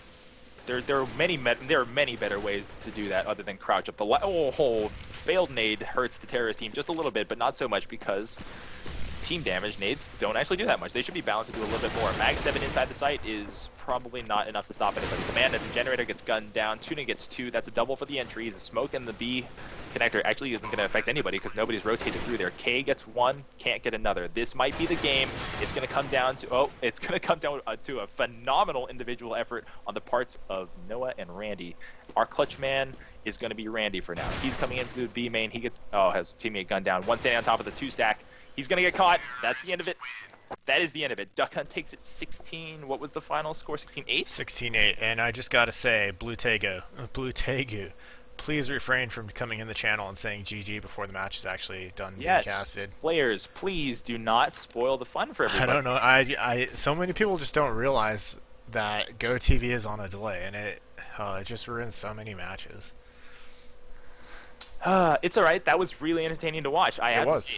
There are many better ways to do that other than crouch up the failed nade hurts the terrorist team just a little bit, but not so much because team damage nades don't actually do that much. They should be balanced to do a little bit more. Mag 7 inside the site is probably not enough to stop anybody. The man at the generator gets gunned down. Tuna gets 2. That's a double for the entry. The smoke and the B connector actually isn't going to affect anybody because nobody's rotated through there. K gets 1, can't get another. This might be the game. It's going to come down to to a phenomenal individual effort on the parts of Noah and Randy. Our clutch man is going to be Randy for now. He's coming into the B main. He gets has teammate gunned down. One standing on top of the 2 stack. He's going to get caught. That's the end of it. That is the end of it. Duck Hunt takes it 16. What was the final score? 16-8? 16-8. And I just got to say, Blue Tegu, please refrain from coming in the channel and saying GG before the match is actually done being casted. Players, please do not spoil the fun for everybody. I don't know. So many people just don't realize that GoTV is on a delay, and it just ruins so many matches. It's all right. That was really entertaining to watch. It was.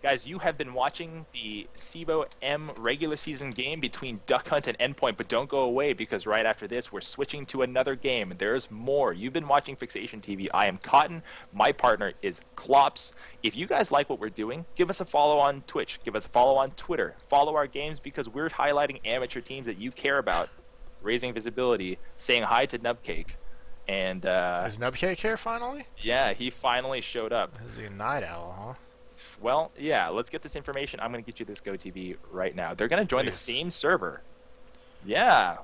Guys, you have been watching the CEVO-M regular season game between Duck Hunt and Endpoint, but don't go away because right after this, we're switching to another game. There's more. You've been watching Fixation TV. I am Cotton. My partner is Klops. If you guys like what we're doing, give us a follow on Twitch. Give us a follow on Twitter. Follow our games because we're highlighting amateur teams that you care about, raising visibility, saying hi to Nubcake. And is Nubcake here finally? Yeah, he finally showed up. Is he a night owl, huh? Well, yeah, let's get this information. I'm going to get you this GoTV right now. They're going to join the same server. Yeah.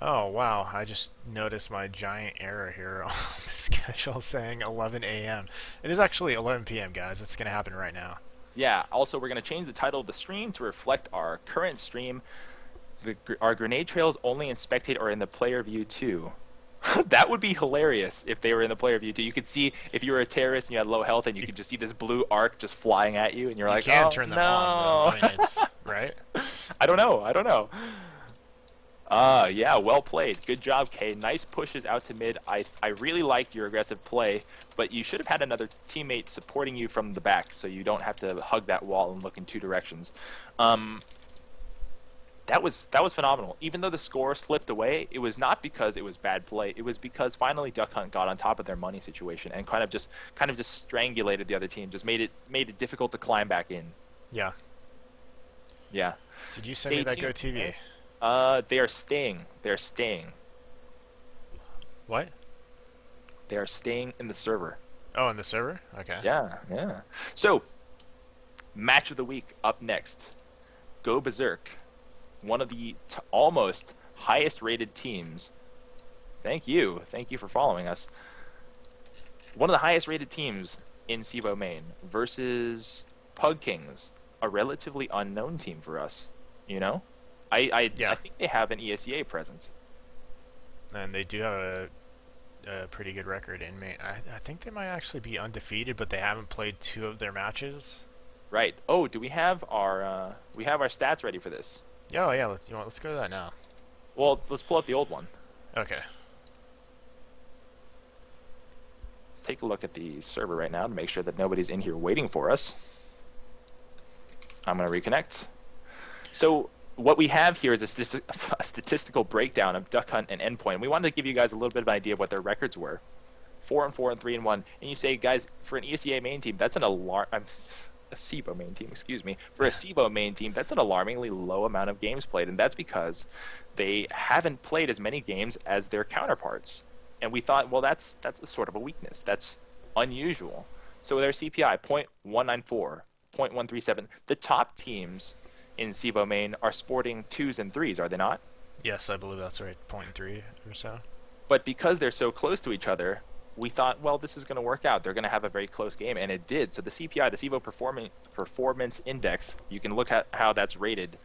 Oh wow, I just noticed my giant error here on the schedule saying 11 a.m. It is actually 11 p.m. guys. It's gonna happen right now. Yeah. Also, we're going to change the title of the stream to reflect our current stream. Our grenade trails only in spectate or in the player view too. That would be hilarious if they were in the player view too. You could see if you were a terrorist and you had low health, and you You, could just see this blue arc just flying at you, and you're you like, can "Oh turn them on though. no!" I mean, it's right. I don't know. I don't know. Yeah, well played. Good job, Kay. Nice pushes out to mid. I really liked your aggressive play, but you should have had another teammate supporting you from the back, so you don't have to hug that wall and look in two directions. Um, that was phenomenal. Even though the score slipped away, it was not because it was bad play. It was because finally Duck Hunt got on top of their money situation and kind of just strangulated the other team. Just made it difficult to climb back in. Yeah. Yeah. Did you send me Stay that tuned, Go TV? guys. They are staying. They're staying. What? They are staying in the server. Oh, in the server? Okay. Yeah, yeah. So, match of the week up next. Go Berserk, one of the almost highest rated teams. Thank you. Thank you for following us. One of the highest rated teams in CEVO-Main versus Pug Kings, a relatively unknown team for us. You know? I Yeah. think they have an ESEA presence. And they do have a pretty good record in Maine. I think they might actually be undefeated, but they haven't played two of their matches. Right. Oh, do we have our stats ready for this? Yeah, oh, yeah. Let's go to that now. Well, let's pull up the old one. Okay. Let's take a look at the server right now to make sure that nobody's in here waiting for us. I'm going to reconnect. So what we have here is a statistical breakdown of Duck Hunt and Endpoint. We wanted to give you guys a little bit of an idea of what their records were. 4-4 and 3-1. And you say, guys, for an ESEA main team, that's an alarm. A CEVO main team, excuse me. For a CEVO main team, that's an alarmingly low amount of games played, and that's because they haven't played as many games as their counterparts. And we thought, well, that's a sort of a weakness. That's unusual. So their CPI 0.194, 0.137. The top teams in CEVO-Main are sporting 2s and 3s, are they not? Yes, I believe that's right. 0.3 or so. But because they're so close to each other, we thought, well, this is going to work out. They're going to have a very close game, and it did. So the CPI, the CEVO Performance Index, you can look at how that's rated.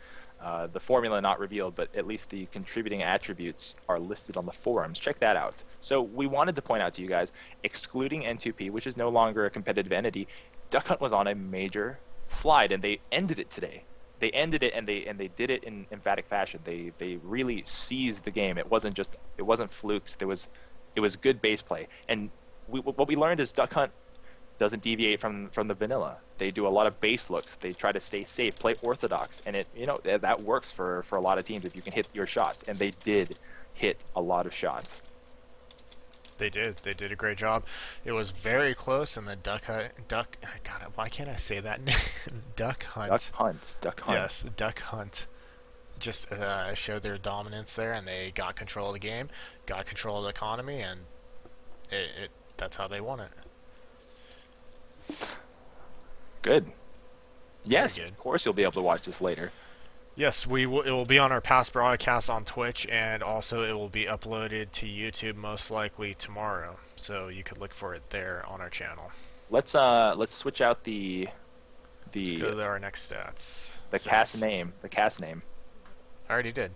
The formula not revealed, but at least the contributing attributes are listed on the forums. Check that out. So we wanted to point out to you guys, excluding N2P, which is no longer a competitive entity, Duck Hunt was on a major slide, and they ended it today. They ended it, and they did it in emphatic fashion. They really seized the game. It wasn't flukes. It was good base play. And what we learned is Duck Hunt doesn't deviate from the vanilla. They do a lot of base looks. They try to stay safe, play orthodox, and that works for a lot of teams if you can hit your shots. And they did hit a lot of shots. They did. They did a great job. It was very close, and the God, why can't I say that name? Duck Hunt. Duck Hunt. Duck Hunt. Yes, Duck Hunt. Just showed their dominance there, and they got control of the game, got control of the economy, and that's how they won it. Good. Yes, Very good. of course you'll be able to watch this later. Yes, we will. It will be on our past broadcast on Twitch, and also it will be uploaded to YouTube most likely tomorrow. So you could look for it there on our channel. Let's switch out the Let's go to our next stats. cast name. The cast name. I already did.